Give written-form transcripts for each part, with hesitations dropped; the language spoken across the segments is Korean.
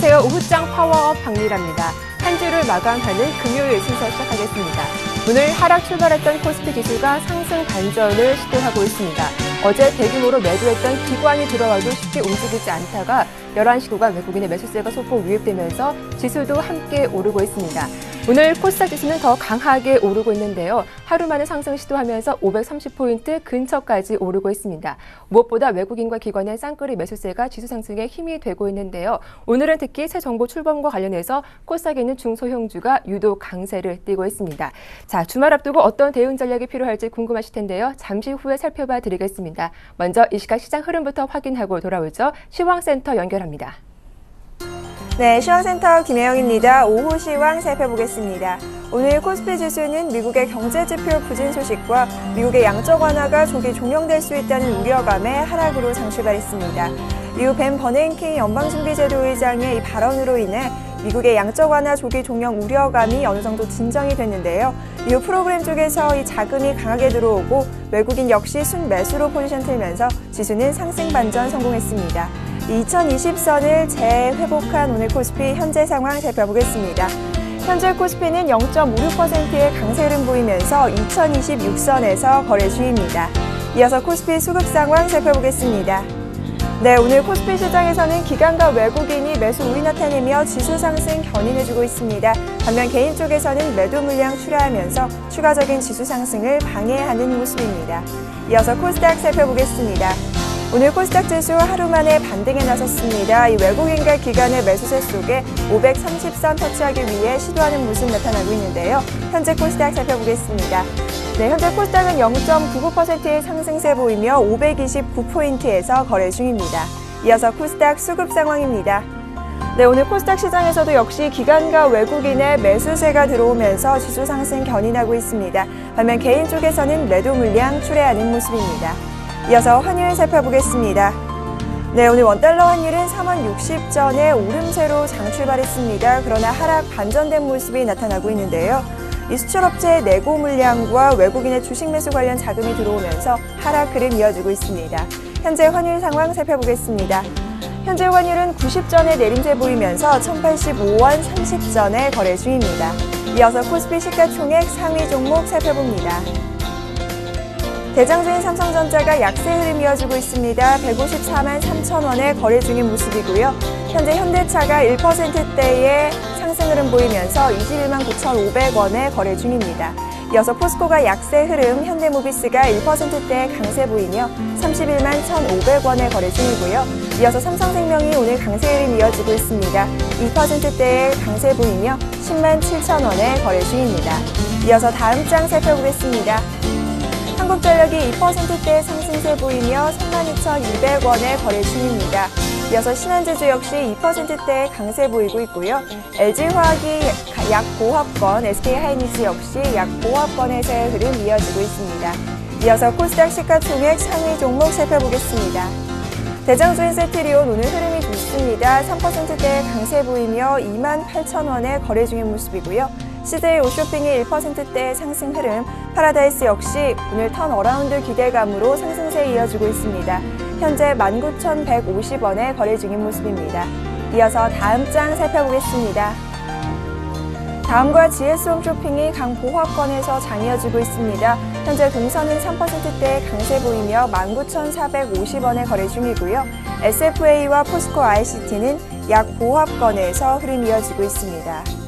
안녕하세요. 오후장 파워업 박미라입니다. 한 주를 마감하는 금요일 순서 시작하겠습니다. 오늘 하락 출발했던 코스피 지수가 상승 반전을 시도하고 있습니다. 어제 대규모로 매도했던 기관이 들어와도 쉽게 움직이지 않다가 11시 구간 외국인의 매수세가 소폭 유입되면서 지수도 함께 오르고 있습니다. 오늘 코스닥 지수는 더 강하게 오르고 있는데요. 하루 만에 상승 시도하면서 530포인트 근처까지 오르고 있습니다. 무엇보다 외국인과 기관의 쌍끌이 매수세가 지수 상승에 힘이 되고 있는데요. 오늘은 특히 새 정부 출범과 관련해서 코스닥에 있는 중소형주가 유독 강세를 띠고 있습니다. 자, 주말 앞두고 어떤 대응 전략이 필요할지 궁금하실 텐데요. 잠시 후에 살펴봐 드리겠습니다. 먼저 이 시각 시장 흐름부터 확인하고 돌아오죠. 시황센터 연결합니다. 네, 시황센터 김혜영입니다. 오후 시황 살펴보겠습니다. 오늘 코스피 지수는 미국의 경제지표 부진 소식과 미국의 양적 완화가 조기 종용될 수 있다는 우려감에 하락으로 장출발했습니다. 이후 벤 버냉키 연방준비제도 의장의 이 발언으로 인해 미국의 양적 완화 조기 종용 우려감이 어느 정도 진정이 됐는데요. 이후 프로그램 쪽에서 이 자금이 강하게 들어오고 외국인 역시 순매수로 포지션 틀면서 지수는 상승 반전 성공했습니다. 2020선을 재회복한 오늘 코스피 현재 상황 살펴보겠습니다. 현재 코스피는 0.56%의 강세 흐름 보이면서 2026선에서 거래 중입니다. 이어서 코스피 수급 상황 살펴보겠습니다. 네, 오늘 코스피 시장에서는 기관과 외국인이 매수 우위 나타내며 지수 상승 견인해주고 있습니다. 반면 개인 쪽에서는 매도 물량 출하하면서 추가적인 지수 상승을 방해하는 모습입니다. 이어서 코스닥 살펴보겠습니다. 오늘 코스닥 지수 하루 만에 반등에 나섰습니다. 이 외국인과 기관의 매수세 속에 530선 터치하기 위해 시도하는 모습 나타나고 있는데요. 현재 코스닥 살펴보겠습니다. 네, 현재 코스닥은 0.99%의 상승세 보이며 529포인트에서 거래 중입니다. 이어서 코스닥 수급 상황입니다. 네, 오늘 코스닥 시장에서도 역시 기관과 외국인의 매수세가 들어오면서 지수 상승 견인하고 있습니다. 반면 개인 쪽에서는 매도 물량 출회하는 모습입니다. 이어서 환율 살펴보겠습니다. 네, 오늘 원달러 환율은 3원 60전에 오름세로 장출발했습니다. 그러나 하락 반전된 모습이 나타나고 있는데요. 이 수출업체의 내고 물량과 외국인의 주식 매수 관련 자금이 들어오면서 하락 흐름 이어지고 있습니다. 현재 환율 상황 살펴보겠습니다. 현재 환율은 90전에 내림세 보이면서 1085원 30전에 거래 중입니다. 이어서 코스피 시가총액 상위 종목 살펴봅니다. 대장주인 삼성전자가 약세 흐름 이어지고 있습니다. 154만 3천 원에 거래 중인 모습이고요. 현재 현대차가 1%대의 상승 흐름 보이면서 21만 9,500원에 거래 중입니다. 이어서 포스코가 약세 흐름, 현대모비스가 1%대의 강세 보이며 31만 1,500원에 거래 중이고요. 이어서 삼성생명이 오늘 강세 흐름 이어지고 있습니다. 2%대의 강세 보이며 10만 7,000원에 거래 중입니다. 이어서 다음 장 살펴보겠습니다. 한국전력이 2%대 상승세 보이며 32,200원에 거래 중입니다. 이어서 신한제주 역시 2%대 강세 보이고 있고요. LG화학이 약 보합권, SK하이닉스 역시 약 보합권의 세 흐름 이어지고 있습니다. 이어서 코스닥 시가총액 상위 종목 살펴보겠습니다. 대장주인 세트리온 오늘 흐름이 좋습니다. 3%대 강세 보이며 28,000원에 거래 중인 모습이고요. CJ 오쇼핑이 1%대 상승 흐름, 파라다이스 역시 오늘 턴어라운드 기대감으로 상승세 이어지고 있습니다. 현재 19,150원에 거래 중인 모습입니다. 이어서 다음 장 살펴보겠습니다. 다음과 GS홈쇼핑이 강보합권에서 장 이어지고 있습니다. 현재 동선은 3%대 강세 보이며 19,450원에 거래 중이고요. SFA와 포스코 ICT는 약 보합권에서 흐름 이어지고 있습니다.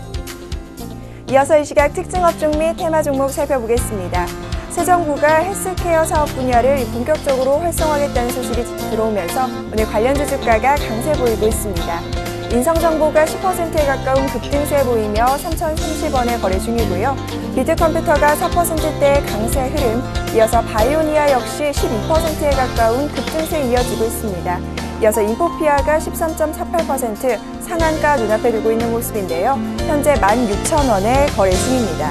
이어서 이 시각 특징 업종 및 테마 종목 살펴보겠습니다. 새 정부가 헬스케어 사업 분야를 본격적으로 활성화하겠다는 소식이 들어오면서 오늘 관련주 주가가 강세 보이고 있습니다. 인성정보가 10%에 가까운 급등세 보이며 3,030원에 거래 중이고요. 비트컴퓨터가 4%대 강세 흐름, 이어서 바이오니아 역시 12%에 가까운 급등세 이어지고 있습니다. 이어서 인포피아가 13.48% 상한가 눈앞에 두고 있는 모습인데요. 현재 16,000원에 거래 중입니다.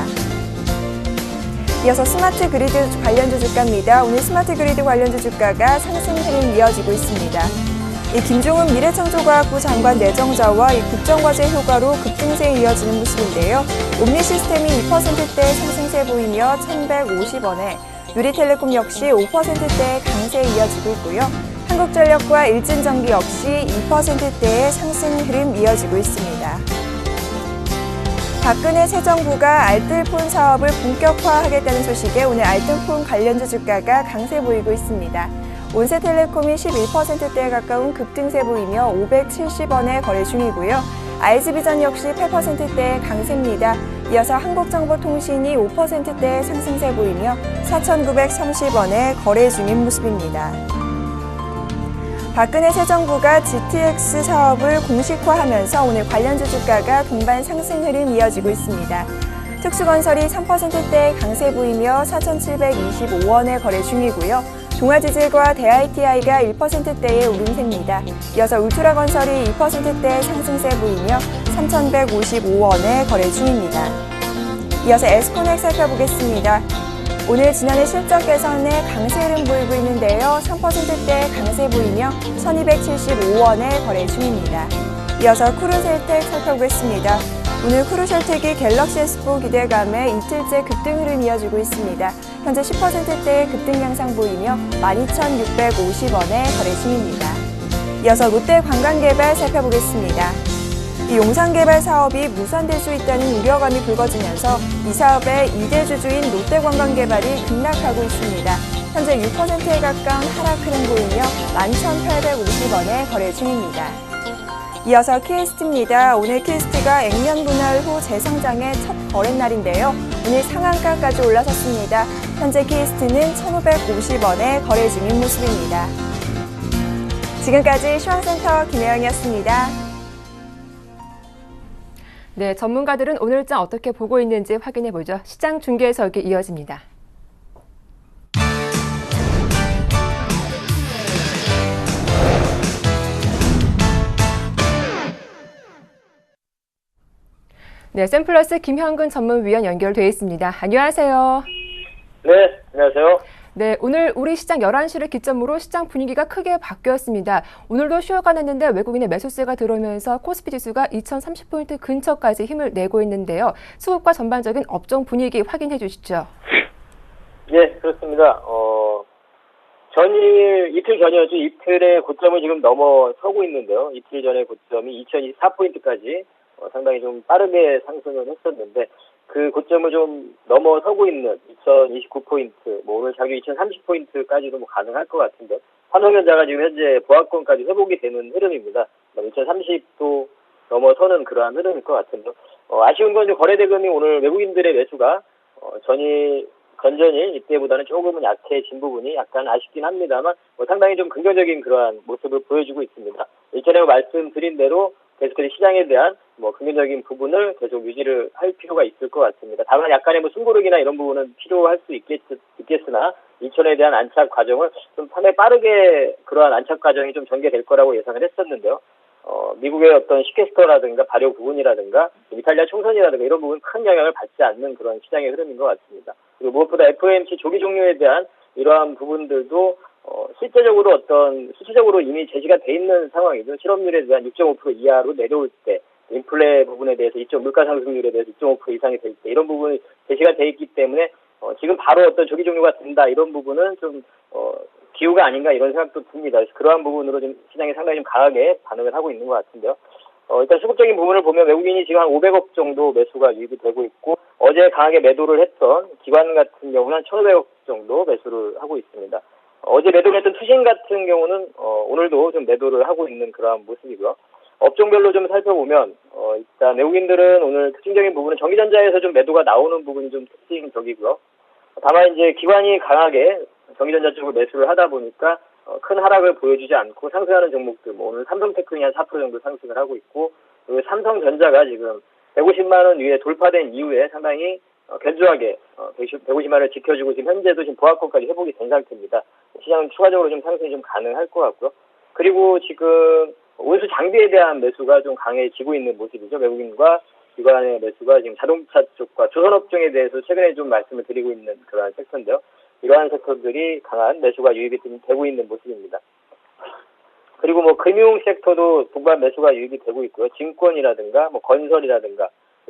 이어서 스마트 그리드 관련주 주가입니다. 오늘 스마트 그리드 관련주 주가가 상승 흐름 이어지고 있습니다. 이 김종훈 미래창조과학부 장관 내정자와 이 국정과제 효과로 급등세 이어지는 모습인데요. 옴니시스템이 2%대 상승세 보이며 1,150원에, 유리텔레콤 역시 5%대 강세 이어지고 있고요. 한국전력과 일진전기 역시 2%대의 상승 흐름 이어지고 있습니다. 박근혜 새 정부가 알뜰폰 사업을 본격화하겠다는 소식에 오늘 알뜰폰 관련주 주가가 강세 보이고 있습니다. 온세텔레콤이 11%대에 가까운 급등세 보이며 570원에 거래 중이고요. IG비전 역시 8%대의 강세입니다. 이어서 한국정보통신이 5%대의 상승세 보이며 4,930원에 거래 중인 모습입니다. 박근혜 새 정부가 GTX 사업을 공식화하면서 오늘 관련주 주가가 동반 상승 흐름 이어지고 있습니다. 특수건설이 3%대의 강세 보이며 4,725원에 거래 중이고요. 동아지질과 대ITI가 1%대의 오름세입니다. 이어서 울트라건설이 2%대의 상승세 보이며 3,155원에 거래 중입니다. 이어서 에스코넥 살펴보겠습니다. 오늘 지난해 실적 개선에 강세 흐름 보이고 있는데요. 3%대 강세 보이며 1,275원에 거래 중입니다. 이어서 크루셀텍 살펴보겠습니다. 오늘 크루셀텍이 갤럭시 S4 기대감에 이틀째 급등 흐름 이어지고 있습니다. 현재 10%대의 급등 양상 보이며 12,650원에 거래 중입니다. 이어서 롯데관광개발 살펴보겠습니다. 이 용산개발 사업이 무산될 수 있다는 우려감이 불거지면서 이 사업의 2대 주주인 롯데관광개발이 급락하고 있습니다. 현재 6%에 가까운 하락 흐름 보이며 11,850원에 거래 중입니다. 이어서 키스트입니다. 오늘 키스트가 액면 분할 후 재성장의 첫 거래날인데요. 오늘 상한가까지 올라섰습니다. 현재 키스트는 1,550원에 거래 중인 모습입니다. 지금까지 시황센터 김혜영이었습니다. 네, 전문가들은 오늘장 어떻게 보고 있는지 확인해보죠. 시장 중계 해석이 이어집니다. 네, 샘플러스 김현근 전문위원 연결돼 있습니다. 안녕하세요. 네, 안녕하세요. 네, 오늘 우리 시장 11시를 기점으로 시장 분위기가 크게 바뀌었습니다. 오늘도 쉬어가 냈는데 외국인의 매수세가 들어오면서 코스피 지수가 2030포인트 근처까지 힘을 내고 있는데요. 수급과 전반적인 업종 분위기 확인해 주시죠. 네, 그렇습니다. 이틀 전이었죠. 이틀의 고점을 지금 넘어서고 있는데요. 이틀 전의 고점이 2024포인트까지 상당히 좀 빠르게 상승을 했었는데 그 고점을 좀 넘어서고 있는 2029포인트, 오늘 자기 2030포인트까지도 가능할 것 같은데 환원전자가 지금 현재 보합권까지 회복이 되는 흐름입니다. 2030도 넘어서는 그러한 흐름일 것 같은데 아쉬운 건 거래대금이 오늘 외국인들의 매수가 건전일 이때보다는 조금은 약해진 부분이 약간 아쉽긴 합니다만 상당히 좀 긍정적인 그러한 모습을 보여주고 있습니다. 일전에 말씀드린 대로 계속해서 시장에 대한 긍정적인 부분을 계속 유지를 할 필요가 있을 것 같습니다. 다만 약간의 숨고르기나 이런 부분은 필요할 수 있겠으나 2천에 대한 안착 과정을 좀 상당히 빠르게 그러한 안착 과정이 좀 전개될 거라고 예상을 했었는데요. 미국의 어떤 시퀘스터라든가 발효 부분이라든가 이탈리아 총선이라든가 이런 부분 큰 영향을 받지 않는 그런 시장의 흐름인 것 같습니다. 그리고 무엇보다 FOMC 조기 종료에 대한 이러한 부분들도 실제적으로 수치적으로 이미 제시가 돼 있는 상황이죠. 실업률에 대한 6.5% 이하로 내려올 때, 인플레 부분에 대해서 물가 상승률에 대해서 2.5% 이상이 될 때 이런 부분이 제시가 돼 있기 때문에 지금 바로 조기 종료가 된다 이런 부분은 좀 기우가 아닌가 이런 생각도 듭니다. 그래서 그러한 부분으로 좀 시장이 상당히 좀 강하게 반응을 하고 있는 것 같은데요. 일단 수급적인 부분을 보면 외국인이 지금 한 500억 정도 매수가 유입이 되고 있고 어제 강하게 매도를 했던 기관 같은 경우는 한 1,500억 정도 매수를 하고 있습니다. 어제 매도를 했던 투신 같은 경우는 오늘도 좀 매도를 하고 있는 그러한 모습이고요. 업종별로 좀 살펴보면 일단 외국인들은 오늘 특징적인 부분은 전기전자에서 좀 매도가 나오는 부분이 좀 특징적이고요. 다만 이제 기관이 강하게 전기전자 쪽으로 매수를 하다 보니까 큰 하락을 보여주지 않고 상승하는 종목들, 오늘 삼성테크는 한 4% 정도 상승을 하고 있고, 그리고 삼성전자가 지금 150만 원 위에 돌파된 이후에 상당히 견조하게 150만 원을 지켜주고 지금 현재도 지금 보합권까지 회복이 된 상태입니다. 시장은 추가적으로 좀 상승이 좀 가능할 것 같고요. 그리고 지금 운수 장비에 대한 매수가 좀 강해지고 있는 모습이죠. 외국인과 기관의 매수가 지금 자동차 쪽과 조선업종에 대해서 최근에 좀 말씀을 드리고 있는 그러한 섹터인데요. 이러한 섹터들이 강한 매수가 유입이 되고 있는 모습입니다. 그리고 금융 섹터도 동반 매수가 유입이 되고 있고요. 증권이라든가 건설이라든가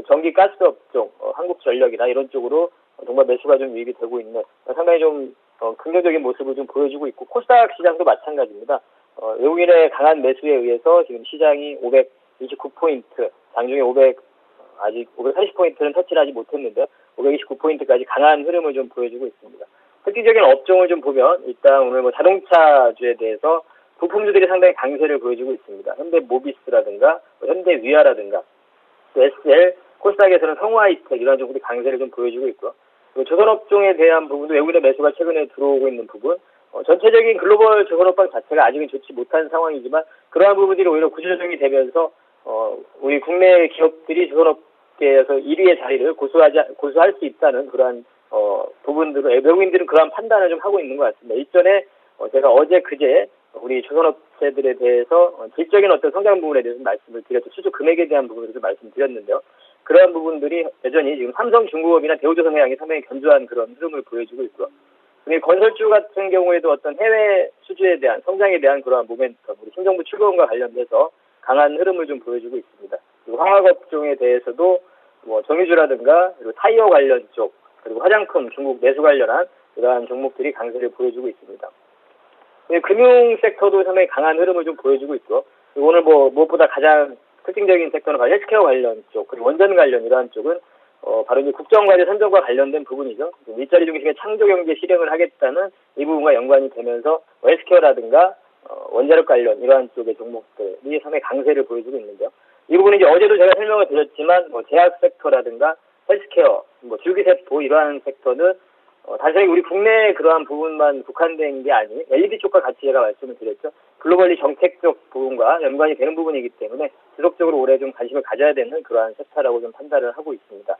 전기 가스 업종, 한국전력이나 이런 쪽으로 동반 매수가 좀 유입이 되고 있는 상당히 좀 긍정적인 모습을 좀 보여주고 있고 코스닥 시장도 마찬가지입니다. 외국인의 강한 매수에 의해서 지금 시장이 529포인트, 장중에 아직 530포인트는 터치를 하지 못했는데 529포인트까지 강한 흐름을 좀 보여주고 있습니다. 획기적인 업종을 좀 보면 일단 오늘 자동차주에 대해서 부품주들이 상당히 강세를 보여주고 있습니다. 현대모비스라든가 현대위아라든가 SL, 코스닥에서는 성우하이텍 이런 종들이 강세를 좀 보여주고 있고요. 그리고 조선업종에 대한 부분도 외국인의 매수가 최근에 들어오고 있는 부분, 전체적인 글로벌 조선업황 자체가 아직은 좋지 못한 상황이지만 그러한 부분들이 오히려 구조조정이 되면서 우리 국내 기업들이 조선업계에서 1위의 자리를 고수할 수 있다는 그러한 부분들을 외국인들은 그러한 판단을 좀 하고 있는 것 같습니다. 일전에 제가 어제 그제 우리 조선업체들에 대해서 질적인 어떤 성장 부분에 대해서 말씀을 드렸죠. 수주 금액에 대한 부분을 좀 말씀드렸는데요. 그러한 부분들이 여전히 지금 삼성중공업이나 대우조선해양이 상당히 견조한 그런 흐름을 보여주고 있고요. 건설주 같은 경우에도 어떤 해외 수주에 대한 성장에 대한 그러한 모멘텀, 우리 신정부 출범과 관련돼서 강한 흐름을 좀 보여주고 있습니다. 그리고 화학업종에 대해서도 정유주라든가 그리고 타이어 관련 쪽 그리고 화장품 중국 내수 관련한 이러한 종목들이 강세를 보여주고 있습니다. 금융 섹터도 상당히 강한 흐름을 좀 보여주고 있고 오늘 무엇보다 가장 특징적인 섹터는 바로 헬스케어 관련 쪽 그리고 원전 관련 이러한 쪽은 바로 이제 국정과제 선정과 관련된 부분이죠. 일자리 중심의 창조경제 실행을 하겠다는 이 부분과 연관이 되면서 헬스케어라든가 원자력 관련 이러한 쪽의 종목들이 상당히 강세를 보여주고 있는데요. 이 부분은 이제 어제도 제가 설명을 드렸지만 제약 섹터라든가 헬스케어, 줄기세포 이러한 섹터는 단순히 우리 국내 그러한 부분만 국한된 게 아닌 LED 쪽과 같이 제가 말씀을 드렸죠. 글로벌리 정책적 부분과 연관이 되는 부분이기 때문에 지속적으로 올해 좀 관심을 가져야 되는 그러한 섹터라고 좀 판단을 하고 있습니다.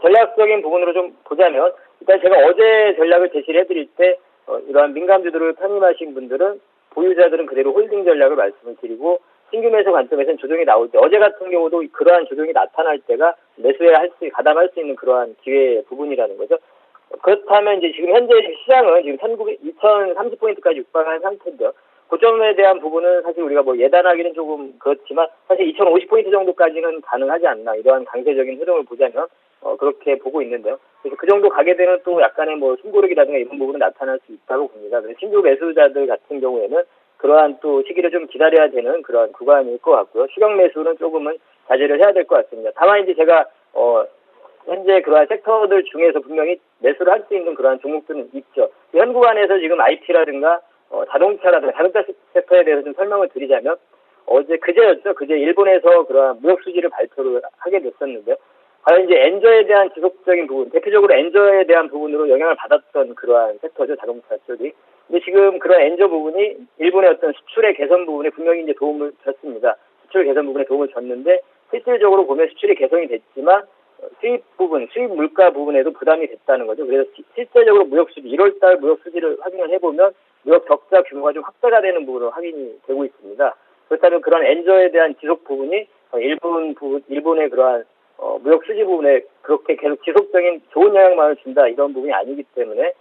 전략적인 부분으로 좀 보자면 일단 제가 어제 전략을 제시를 해드릴 때 이러한 민감주들을 편입하신 분들은 보유자들은 그대로 홀딩 전략을 말씀을 드리고 신규 매수 관점에서는 조정이 나올 때 어제 같은 경우도 그러한 조정이 나타날 때가 매수에 가담할 수 있는 그러한 기회의 부분이라는 거죠. 그렇다면 이제 지금 현재 시장은 지금 2030포인트까지 육박한 상태인데요. 고점에 대한 부분은 사실 우리가 예단하기는 조금 그렇지만 사실 2050포인트 정도까지는 가능하지 않나 이러한 강세적인 흐름을 보자면 그렇게 보고 있는데요. 그래서 그 정도 가게 되면 또 약간의 숨고르기라든가 이런 부분은 나타날 수 있다고 봅니다. 그래서 신규 매수자들 같은 경우에는 그러한 또 시기를 좀 기다려야 되는 그러한 구간일 것 같고요. 시각 매수는 조금은 자제를 해야 될 것 같습니다. 다만 이제 제가 현재 그러한 섹터들 중에서 분명히 매수를 할 수 있는 그러한 종목들은 있죠. 현 구간에서 지금 IT라든가 자동차 섹터에 대해서 좀 설명을 드리자면 그제였죠. 그제 일본에서 그러한 무역 수지를 발표를 하게 됐었는데요. 과연 이제 엔저에 대한 지속적인 부분, 대표적으로 엔저에 대한 부분으로 영향을 받았던 그러한 섹터죠. 자동차 쪽이. 근데 지금 그런 엔저 부분이 일본의 어떤 수출의 개선 부분에 분명히 이제 도움을 줬습니다. 수출 개선 부분에 도움을 줬는데 실질적으로 보면 수출이 개선이 됐지만 수입 물가 부분에도 부담이 됐다는 거죠. 그래서 실제적으로 무역 수지, 1월달 무역 수지를 확인을 해보면 무역 적자 규모가 좀 확대가 되는 부분으로 확인이 되고 있습니다. 그렇다면 그런 엔저에 대한 지속 부분이 일본의 그러한 무역 수지 부분에 그렇게 계속 지속적인 좋은 영향만을 준다 이런 부분이 아니기 때문에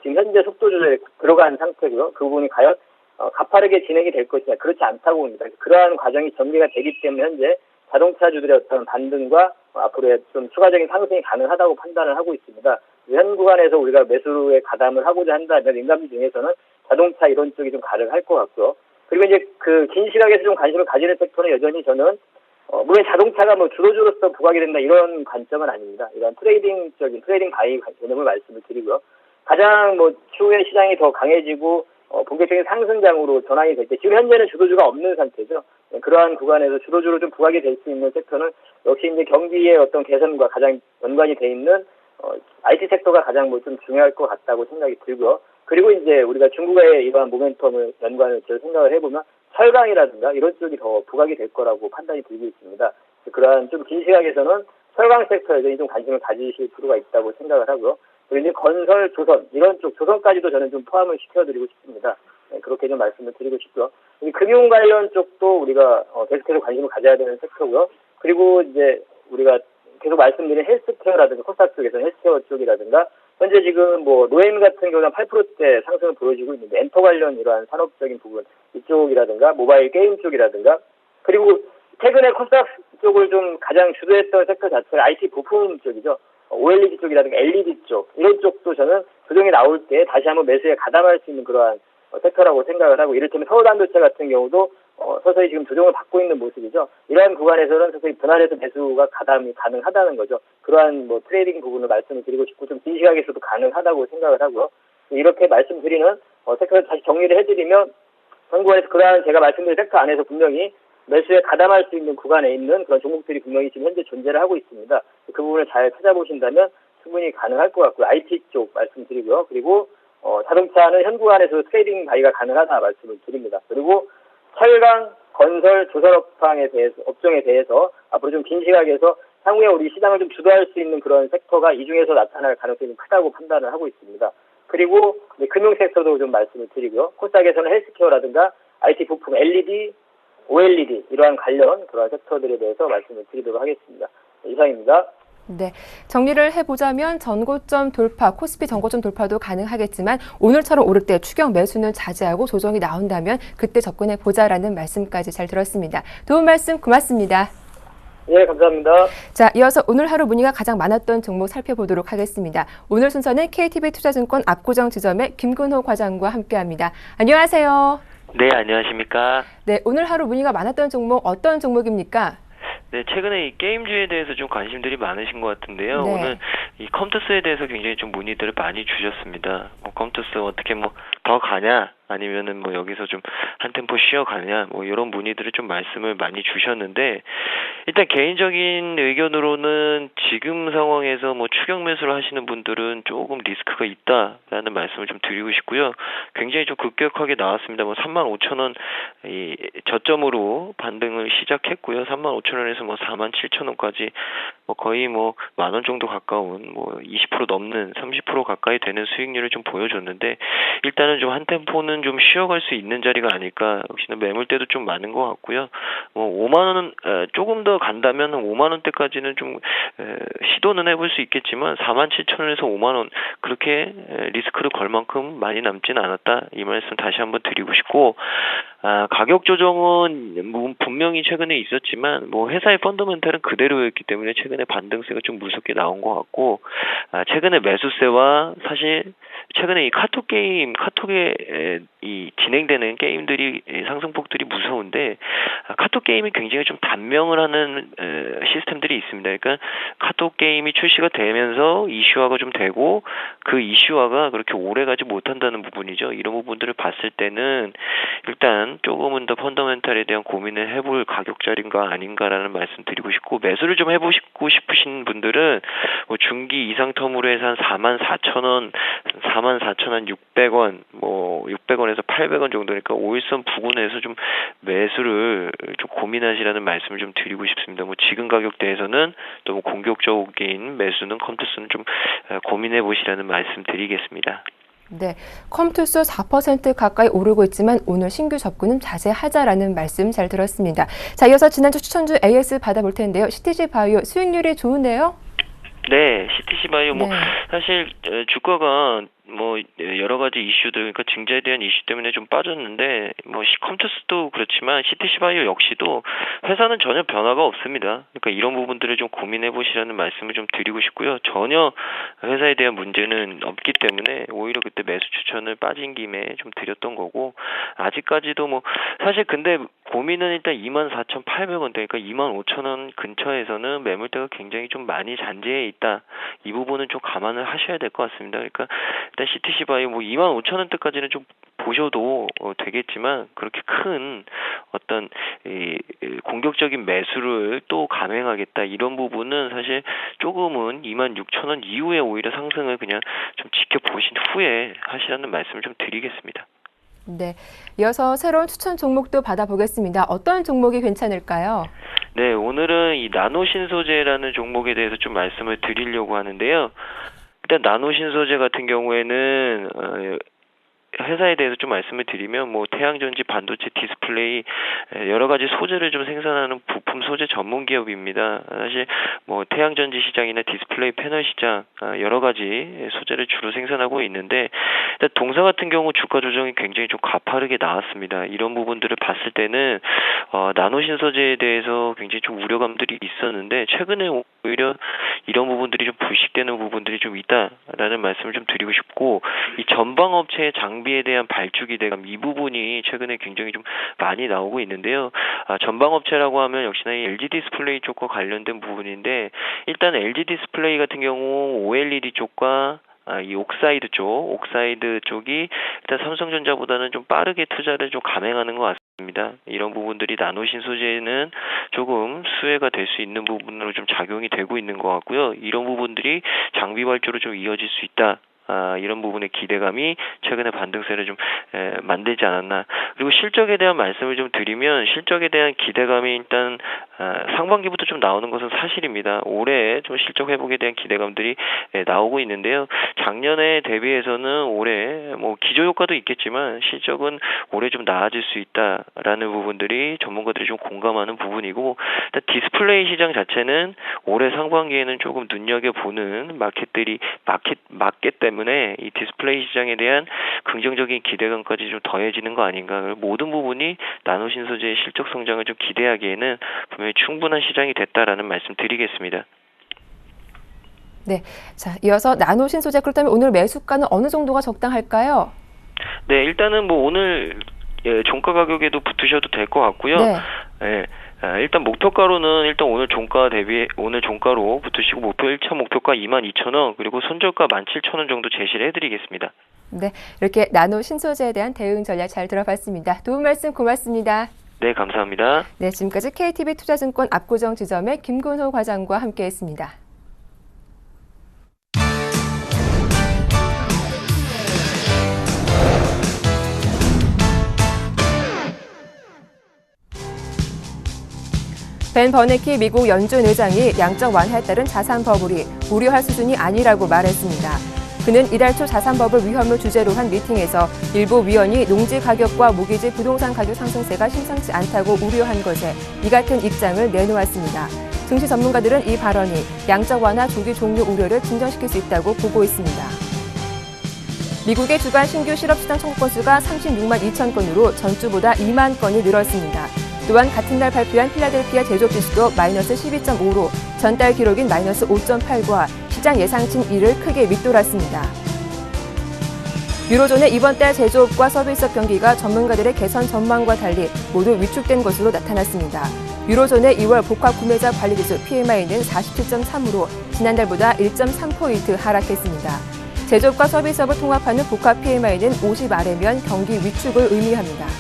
지금 현재 속도 조절에 들어간 상태고요. 그 부분이 과연 가파르게 진행이 될 것이냐 그렇지 않다고 봅니다. 그러한 과정이 전개가 되기 때문에 현재 자동차주들의 어떤 반등과 앞으로의 좀 추가적인 상승이 가능하다고 판단을 하고 있습니다. 현 구간에서 우리가 매수에 가담을 하고자 한다면 민감주 중에서는 자동차 이런 쪽이 좀 가능할 것 같고요. 그리고 이제 그 긴 시각에서 좀 관심을 가지는 섹터는 여전히 저는 물론 자동차가 주도주로서 부각이 된다 이런 관점은 아닙니다. 이런 트레이딩 바이 개념을 말씀을 드리고요. 가장 추후에 시장이 더 강해지고 본격적인 상승장으로 전환이 될 때 지금 현재는 주도주가 없는 상태죠. 그러한 구간에서 주도주로 좀 부각이 될 수 있는 섹터는 역시 이제 경기의 어떤 개선과 가장 연관이 돼 있는 IT 섹터가 가장 좀 중요할 것 같다고 생각이 들고요. 그리고 이제 우리가 중국의 이러한 모멘텀을 연관을 생각을 해보면 철강이라든가 이런 쪽이 더 부각이 될 거라고 판단이 들고 있습니다. 그러한 좀 긴 시각에서는 철강 섹터에 좀 관심을 가지실 필요가 있다고 생각을 하고요. 그리고 이제 건설, 조선 이런 쪽 조선까지도 저는 좀 포함을 시켜드리고 싶습니다. 그렇게 좀 말씀을 드리고 싶고요. 금융 관련 쪽도 우리가 계속해서 관심을 가져야 되는 섹터고요. 그리고 이제 우리가 계속 말씀드린 헬스케어라든가 코스닥 쪽에서 헬스케어 쪽이라든가 현재 지금 노엠 같은 경우는 8%대 상승을 보여주고 있는데 엔터 관련 이러한 산업적인 부분 이쪽이라든가 모바일 게임 쪽이라든가 그리고 최근에 코스닥 쪽을 좀 가장 주도했던 섹터 자체가 IT 부품 쪽이죠. OLED 쪽이라든가 LED 쪽 이런 쪽도 저는 조정이 나올 때 다시 한번 매수에 가담할 수 있는 그러한 섹터라고 생각을 하고, 이를테면 서울반도체 같은 경우도 서서히 지금 조정을 받고 있는 모습이죠. 이러한 구간에서는 서서히 분할해서 매수가 가능하다는 거죠. 그러한 트레이딩 부분을 말씀을 드리고 싶고, 좀 긴 시각에서도 가능하다고 생각을 하고요. 이렇게 말씀드리는 섹터를 다시 정리를 해드리면, 정부에서 그러한 제가 말씀드린 섹터 안에서 분명히 매수에 가담할 수 있는 구간에 있는 그런 종목들이 분명히 지금 현재 존재를 하고 있습니다. 그 부분을 잘 찾아보신다면 충분히 가능할 것 같고요. IT 쪽 말씀드리고요. 그리고 자동차는 현 구간에서 트레이딩 바이가 가능하다 말씀을 드립니다. 그리고 철강, 건설, 업종에 대해서 앞으로 좀 긴 시각에서 향후에 우리 시장을 좀 주도할 수 있는 그런 섹터가 이 중에서 나타날 가능성이 크다고 판단을 하고 있습니다. 그리고 금융 섹터도 좀 말씀을 드리고요. 코스닥에서는 헬스케어라든가 IT 부품, LED, OLED 이러한 관련 그런 섹터들에 대해서 말씀을 드리도록 하겠습니다. 이상입니다. 네, 정리를 해보자면 전고점 돌파, 코스피 전고점 돌파도 가능하겠지만 오늘처럼 오를 때 추격 매수는 자제하고 조정이 나온다면 그때 접근해보자라는 말씀까지 잘 들었습니다. 도움 말씀 고맙습니다. 예, 감사합니다. 자, 이어서 오늘 하루 문의가 가장 많았던 종목 살펴보도록 하겠습니다. 오늘 순서는 KTB투자증권 압구정 지점의 김근호 과장과 함께합니다. 안녕하세요. 네, 안녕하십니까. 네, 오늘 하루 문의가 많았던 종목 어떤 종목입니까? 네, 최근에 이 게임주에 대해서 좀 관심들이 많으신 것 같은데요. 네. 오늘 이 컴투스에 대해서 굉장히 좀 문의들을 많이 주셨습니다. 컴투스 어떻게 더 가냐? 아니면은 여기서 좀 한 템포 쉬어가냐? 이런 문의들을 좀 말씀을 많이 주셨는데, 일단 개인적인 의견으로는 지금 상황에서 추격 매수를 하시는 분들은 조금 리스크가 있다라는 말씀을 좀 드리고 싶고요. 굉장히 좀 급격하게 나왔습니다. 35,000원 이 저점으로 반등을 시작했고요. 35,000원에서 47,000원까지 거의 10,000원 정도 가까운 20% 넘는 30% 가까이 되는 수익률을 좀 보여줬는데, 일단은 좀 한 템포는 좀 쉬어갈 수 있는 자리가 아닐까. 역시나 매물대도 좀 많은 것 같고요. 5만원 조금 더 간다면 5만원대까지는 좀 시도는 해볼 수 있겠지만 47,000원에서 5만원 그렇게 리스크를 걸 만큼 많이 남지는 않았다. 이 말씀 다시 한번 드리고 싶고, 가격 조정은 분명히 최근에 있었지만 회사의 펀더멘탈은 그대로였기 때문에 최근에 반등세가 좀 무섭게 나온 것 같고, 최근에 매수세와 사실 최근에 이 카톡에 이 진행되는 게임들이 상승폭들이 무서운데, 카톡 게임이 굉장히 좀 단명을 하는 시스템들이 있습니다. 그러니까 카톡 게임이 출시가 되면서 이슈화가 좀 되고, 그 이슈화가 그렇게 오래 가지 못한다는 부분이죠. 이런 부분들을 봤을 때는 일단 조금은 더 펀더멘탈에 대한 고민을 해볼 가격 자리인가 아닌가라는 말씀 드리고 싶고, 매수를 좀 해보시고 싶으신 분들은 중기 이상 텀으로 해서 한 44,000원, 44,600원, 600원에서 800원 정도니까 5일선 부근에서 좀 매수를 좀 고민하시라는 말씀을 좀 드리고 싶습니다. 지금 가격대에서는 너무 공격적인 매수는 컴투스는 좀 고민해 보시라는 말씀 드리겠습니다. 네, 컴투스 4% 가까이 오르고 있지만 오늘 신규 접근은 자제하자라는 말씀 잘 들었습니다. 자, 이어서 지난주 추천주 AS 받아볼 텐데요. CTG 바이오 수익률이 좋은데요? 네, CTG 바이오 네. 사실 주가가 여러 가지 이슈들, 그러니까 증자에 대한 이슈 때문에 좀 빠졌는데, 컴투스도 그렇지만 CTG 바이오 역시도 회사는 전혀 변화가 없습니다. 그러니까 이런 부분들을 좀 고민해 보시라는 말씀을 좀 드리고 싶고요. 전혀 회사에 대한 문제는 없기 때문에 오히려 그때 매수 추천을 빠진 김에 좀 드렸던 거고, 아직까지도 사실 근데 고민은 일단 24,800원대, 그러니까 25,000원 근처에서는 매물대가 굉장히 좀 많이 잔재해 있다. 이 부분은 좀 감안을 하셔야 될 것 같습니다. 그러니까 일단 CTG 바이오 25,000원대까지는 좀 보셔도 되겠지만, 그렇게 큰 어떤 공격적인 매수를 또 감행하겠다 이런 부분은 사실 조금은 26,000원 이후에 오히려 상승을 그냥 좀 지켜보신 후에 하시라는 말씀을 좀 드리겠습니다. 네, 이어서 새로운 추천 종목도 받아보겠습니다. 어떤 종목이 괜찮을까요? 네, 오늘은 이 나노신소재라는 종목에 대해서 좀 말씀을 드리려고 하는데요. 일단 나노신소재 같은 경우에는 회사에 대해서 좀 말씀을 드리면 태양전지, 반도체, 디스플레이 여러 가지 소재를 좀 생산하는 부품 소재 전문 기업입니다. 사실 태양전지 시장이나 디스플레이 패널 시장 여러 가지 소재를 주로 생산하고 있는데, 일단 동사 같은 경우 주가 조정이 굉장히 좀 가파르게 나왔습니다. 이런 부분들을 봤을 때는 나노신소재에 대해서 굉장히 좀 우려감들이 있었는데, 최근에 오히려 이런 부분들이 좀 불식되는 부분들이 좀 있다라는 말씀을 좀 드리고 싶고, 이 전방업체의 장비 장비에 대한 발주 기대감 이 부분이 최근에 굉장히 좀 많이 나오고 있는데요. 전방업체라고 하면 역시나 이 LG 디스플레이 쪽과 관련된 부분인데 일단 LG 디스플레이 같은 경우 OLED 쪽과 이 옥사이드 쪽이 일단 삼성전자보다는 좀 빠르게 투자를 좀 감행하는 것 같습니다. 이런 부분들이 나노신 소재는 조금 수혜가 될 수 있는 부분으로 좀 작용이 되고 있는 것 같고요. 이런 부분들이 장비 발주로 좀 이어질 수 있다. 이런 부분의 기대감이 최근에 반등세를 좀 만들지 않았나. 그리고 실적에 대한 말씀을 좀 드리면 실적에 대한 기대감이 일단 상반기부터 좀 나오는 것은 사실입니다. 올해 좀 실적 회복에 대한 기대감들이 나오고 있는데요. 작년에 대비해서는 올해 뭐 기저 효과도 있겠지만 실적은 올해 좀 나아질 수 있다라는 부분들이 전문가들이 좀 공감하는 부분이고 일단 디스플레이 시장 자체는 올해 상반기에는 조금 눈여겨보는 마켓 때문에 이 디스플레이 시장에 대한 긍정적인 기대감까지 좀 더해지는 거 아닌가. 모든 부분이 나노신 소재의 실적 성장을 좀 기대하기에는 분명히 충분한 시장이 됐다라는 말씀 드리겠습니다. 네, 자 이어서 나노신 소재 그렇다면 오늘 매수가는 어느 정도가 적당할까요? 네, 일단은 뭐 오늘 종가 가격에도 붙으셔도 될 것 같고요. 네. 일단 목표가로는 일단 오늘 종가로 붙으시고 1차 목표가 22,000원 그리고 손절가 17,000원 정도 제시를 해드리겠습니다. 네, 이렇게 나노 신소재에 대한 대응 전략 잘 들어봤습니다. 도움 말씀 고맙습니다. 네, 감사합니다. 네, 지금까지 KTB 투자증권 압구정 지점의 김근호 과장과 함께했습니다. 벤 버네키 미국 연준 의장이 양적 완화에 따른 자산 버블이 우려할 수준이 아니라고 말했습니다. 그는 이달 초 자산 버블 위험을 주제로 한 미팅에서 일부 위원이 농지 가격과 모기지 부동산 가격 상승세가 심상치 않다고 우려한 것에 이 같은 입장을 내놓았습니다. 증시 전문가들은 이 발언이 양적 완화 조기 종료 우려를 진정시킬 수 있다고 보고 있습니다. 미국의 주간 신규 실업시장 청구 건수가 36만 2천 건으로 전주보다 2만 건이 늘었습니다. 또한 같은 날 발표한 필라델피아 제조업지수도 마이너스 12.5로 전달 기록인 마이너스 5.8과 시장 예상치인 1을 크게 밑돌았습니다. 유로존의 이번 달 제조업과 서비스업 경기가 전문가들의 개선 전망과 달리 모두 위축된 것으로 나타났습니다. 유로존의 2월 복합 구매자 관리지수 PMI는 47.3으로 지난달보다 1.3포인트 하락했습니다. 제조업과 서비스업을 통합하는 복합 PMI는 50 아래면 경기 위축을 의미합니다.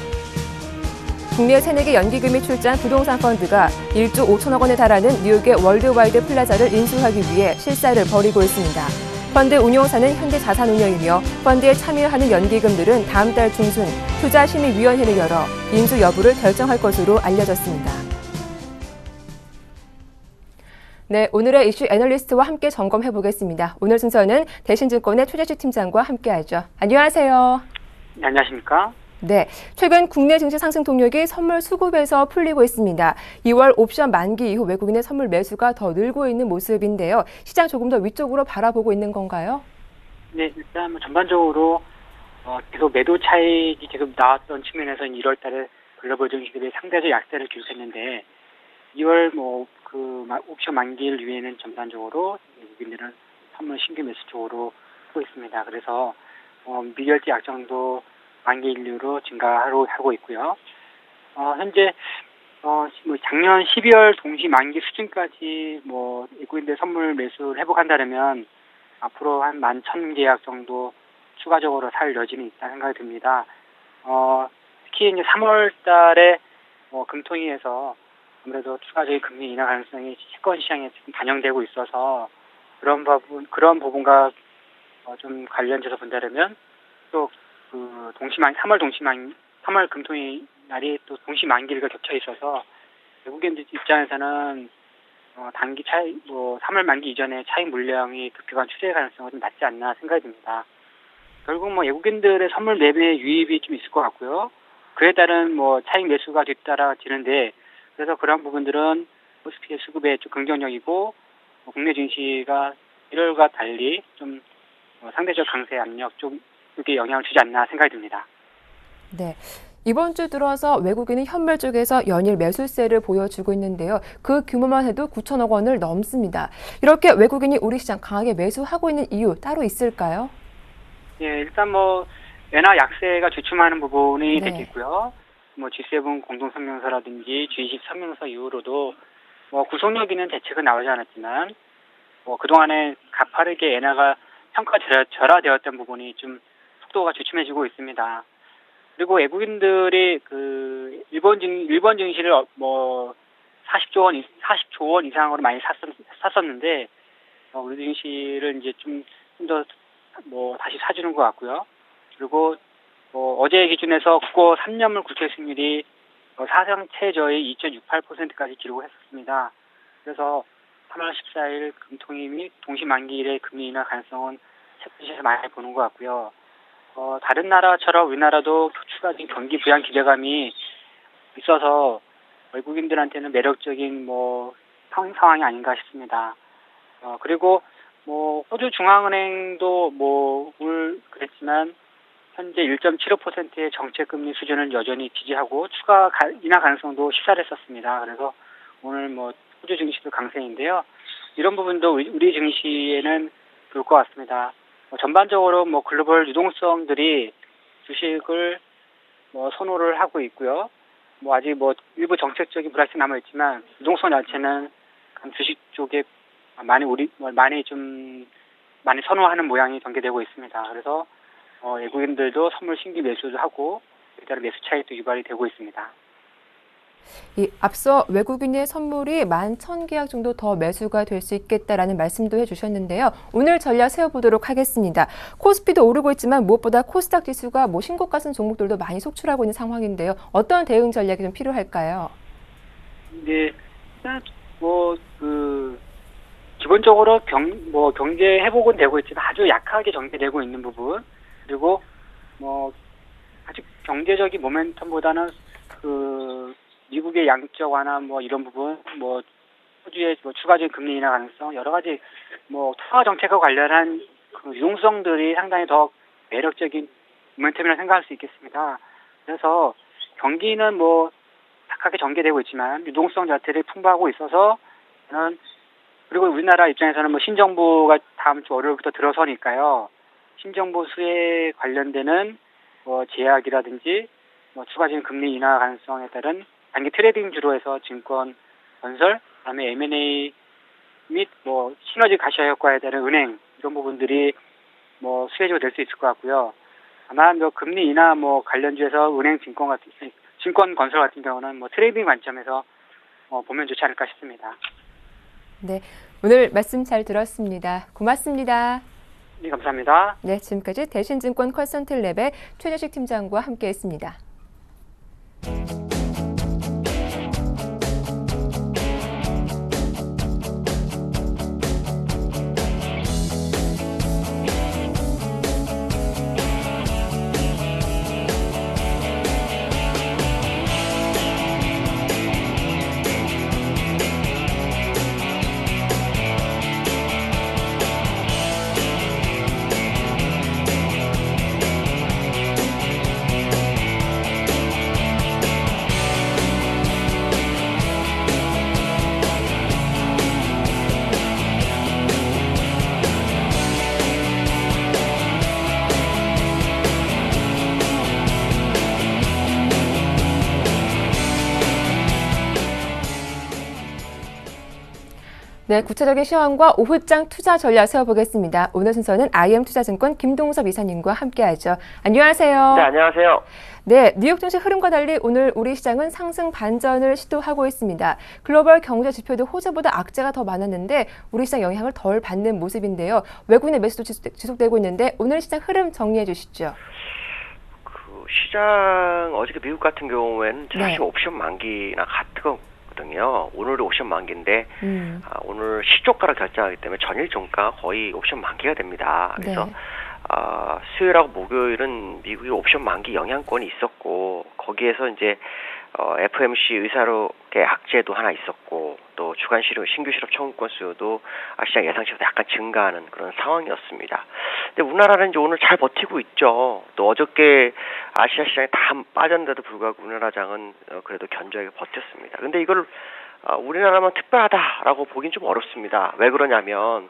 국내 새내기 연기금이 출자한 부동산 펀드가 1조 5천억 원에 달하는 뉴욕의 월드와이드 플라자를 인수하기 위해 실사를 벌이고 있습니다. 펀드 운용사는 현대자산운용이며 펀드에 참여하는 연기금들은 다음 달 중순 투자심의위원회를 열어 인수 여부를 결정할 것으로 알려졌습니다. 네, 오늘의 이슈 애널리스트와 함께 점검해 보겠습니다. 오늘 순서는 대신증권의 최재식 팀장과 함께하죠. 안녕하세요. 네, 안녕하십니까? 네, 최근 국내 증시 상승 동력이 선물 수급에서 풀리고 있습니다. 2월 옵션 만기 이후 외국인의 선물 매수가 더 늘고 있는 모습인데요. 시장 조금 더 위쪽으로 바라보고 있는 건가요? 네, 일단 뭐 전반적으로 계속 매도 차익이 계속 나왔던 측면에서 1월 달에 글로벌 증시들이 상대적 약세를 기록했는데 2월 옵션 만기일 이후에는 전반적으로 외국인들은 선물 신규 매수 쪽으로 하고 있습니다. 그래서 미결제 약정도 만기일류로 증가하고 있고요. 현재 작년 12월 동시 만기 수준까지 외국인들 선물 매수를 회복한다면 앞으로 한 11,000 계약 정도 추가적으로 살 여지는 있다 생각이 듭니다. 특히 이제 3월 달에 금통위에서 아무래도 추가적인 금리 인하 가능성이 채권 시장에 지금 반영되고 있어서 그런 부분과 좀 관련돼서 본다면 또 3월 금통위 날이 또 동시 만기일과 겹쳐 있어서 외국인들 입장에서는 단기 차익 3월 만기 이전에 차익 물량이 급격한 추세 가능성은 좀 낮지 않나 생각이 듭니다. 결국 외국인들의 선물 매매 유입이 좀 있을 것 같고요. 그에 따른 차익 매수가 뒤따라지는데 그래서 그런 부분들은 코스피의 수급에 좀 긍정적이고 국내 증시가 1월과 달리 좀 상대적 강세 압력 좀 그게 영향을 주지 않나 생각이 듭니다. 네. 이번 주 들어서 외국인은 현물 쪽에서 연일 매수세를 보여주고 있는데요. 그 규모만 해도 9천억 원을 넘습니다. 이렇게 외국인이 우리 시장 강하게 매수하고 있는 이유 따로 있을까요? 예, 일단 엔화 약세가 주춤하는 부분이 네. 되겠고요. 뭐 G7 공동성명서라든지 G20 성명서 이후로도 뭐 구속력 있는 대책은 나오지 않았지만 뭐 그동안에 가파르게 엔화가 절하되었던 부분이 좀 속도가 주춤해지고 있습니다. 그리고 외국인들이 그 일본 증시를 뭐 40조 원 이상으로 많이 샀었는데 우리 증시를 이제 좀 더 뭐 다시 사주는 것 같고요. 그리고 어제 기준에서 국고 3년물 국채 수익률이 사상 최저의 2.68%까지 기록을 했었습니다. 그래서 3월 14일 금통위 및 동시 만기일의 금리 인하 가능성은 세분시에서 많이 보는 것 같고요. 다른 나라처럼 우리나라도 추가적인 경기 부양 기대감이 있어서 외국인들한테는 매력적인 뭐 상황이 아닌가 싶습니다. 그리고 뭐 호주 중앙은행도 뭐 그랬지만 현재 1.75%의 정책 금리 수준을 여전히 지지하고 추가 인하 가능성도 시사를 했었습니다. 그래서 오늘 뭐 호주 증시도 강세인데요. 이런 부분도 우리 증시에는 좋을 것 같습니다. 전반적으로 뭐 글로벌 유동성들이 주식을 뭐 선호를 하고 있고요. 뭐 아직 뭐 일부 정책적인 불확실성이 남아 있지만 유동성 자체는 주식 쪽에 많이 선호하는 모양이 전개되고 있습니다. 그래서 외국인들도 선물 신규 매수도 하고 따라 매수 차익도 유발이 되고 있습니다. 앞서 외국인의 선물이 11,000계약 정도 더 매수가 될 수 있겠다라는 말씀도 해주셨는데요. 오늘 전략 세워보도록 하겠습니다. 코스피도 오르고 있지만 무엇보다 코스닥 지수가 뭐 신고가 같은 종목들도 많이 속출하고 있는 상황인데요. 어떤 대응 전략이 좀 필요할까요? 네, 기본적으로 경제 회복은 되고 있지만 아주 약하게 전개되고 있는 부분, 그리고 아직 경제적인 모멘텀보다는 미국의 양적 완화 이런 부분, 호주의 추가적인 금리 인하 가능성, 여러 가지 통화 정책과 관련한 유동성들이 상당히 더 매력적인 모멘텀이라고 생각할 수 있겠습니다. 그래서 경기는 약하게 전개되고 있지만 유동성 자체를 풍부하고 있어서 저는, 그리고 우리나라 입장에서는 신정부가 다음 주 월요일부터 들어서니까요. 신정부 수혜에 관련되는 제약이라든지 추가적인 금리 인하 가능성에 따른 단기 트레이딩 주로 해서 증권, 건설, 그다음에 M&A 및 시너지 가시화 효과에 따른 은행, 이런 부분들이 수혜주가 될 수 있을 것 같고요. 아마 금리 인하 관련주에서 은행, 증권, 건설 같은 경우는 트레이딩 관점에서 보면 좋지 않을까 싶습니다. 네, 오늘 말씀 잘 들었습니다. 고맙습니다. 네, 감사합니다. 네, 지금까지 대신증권 컨설턴트랩의 최재식 팀장과 함께했습니다. 네, 구체적인 시황과 오후장 투자 전략 세워보겠습니다. 오늘 순서는 IM투자증권 김동섭 이사님과 함께하죠. 안녕하세요. 네, 안녕하세요. 네, 뉴욕 증시 흐름과 달리 오늘 우리 시장은 상승 반전을 시도하고 있습니다. 글로벌 경제 지표도 호재보다 악재가 더 많았는데 우리 시장 영향을 덜 받는 모습인데요. 외국인의 매수도 지속되고 있는데 오늘 시장 흐름 정리해 주시죠. 시장 어저께 미국 같은 경우에는 사실 네. 옵션 만기나 같거든요. 오늘이 옵션 만기인데 오늘 시초가를 결정하기 때문에 전일 종가 거의 옵션 만기가 됩니다. 그래서 네. 수요일하고 목요일은 미국이 옵션 만기 영향권이 있었고 거기에서 이제 FOMC 의사록의 악재도 하나 있었고 또 주간 신규 실업 청구권 수요도 시장 예상치보다 약간 증가하는 그런 상황이었습니다. 근데 우리나라는 이제 오늘 잘 버티고 있죠. 또 어저께 아시아 시장이 다 빠졌는데도 불구하고 우리나라장은 그래도 견조하게 버텼습니다. 근데 이걸 우리나라만 특별하다라고 보긴 좀 어렵습니다. 왜 그러냐면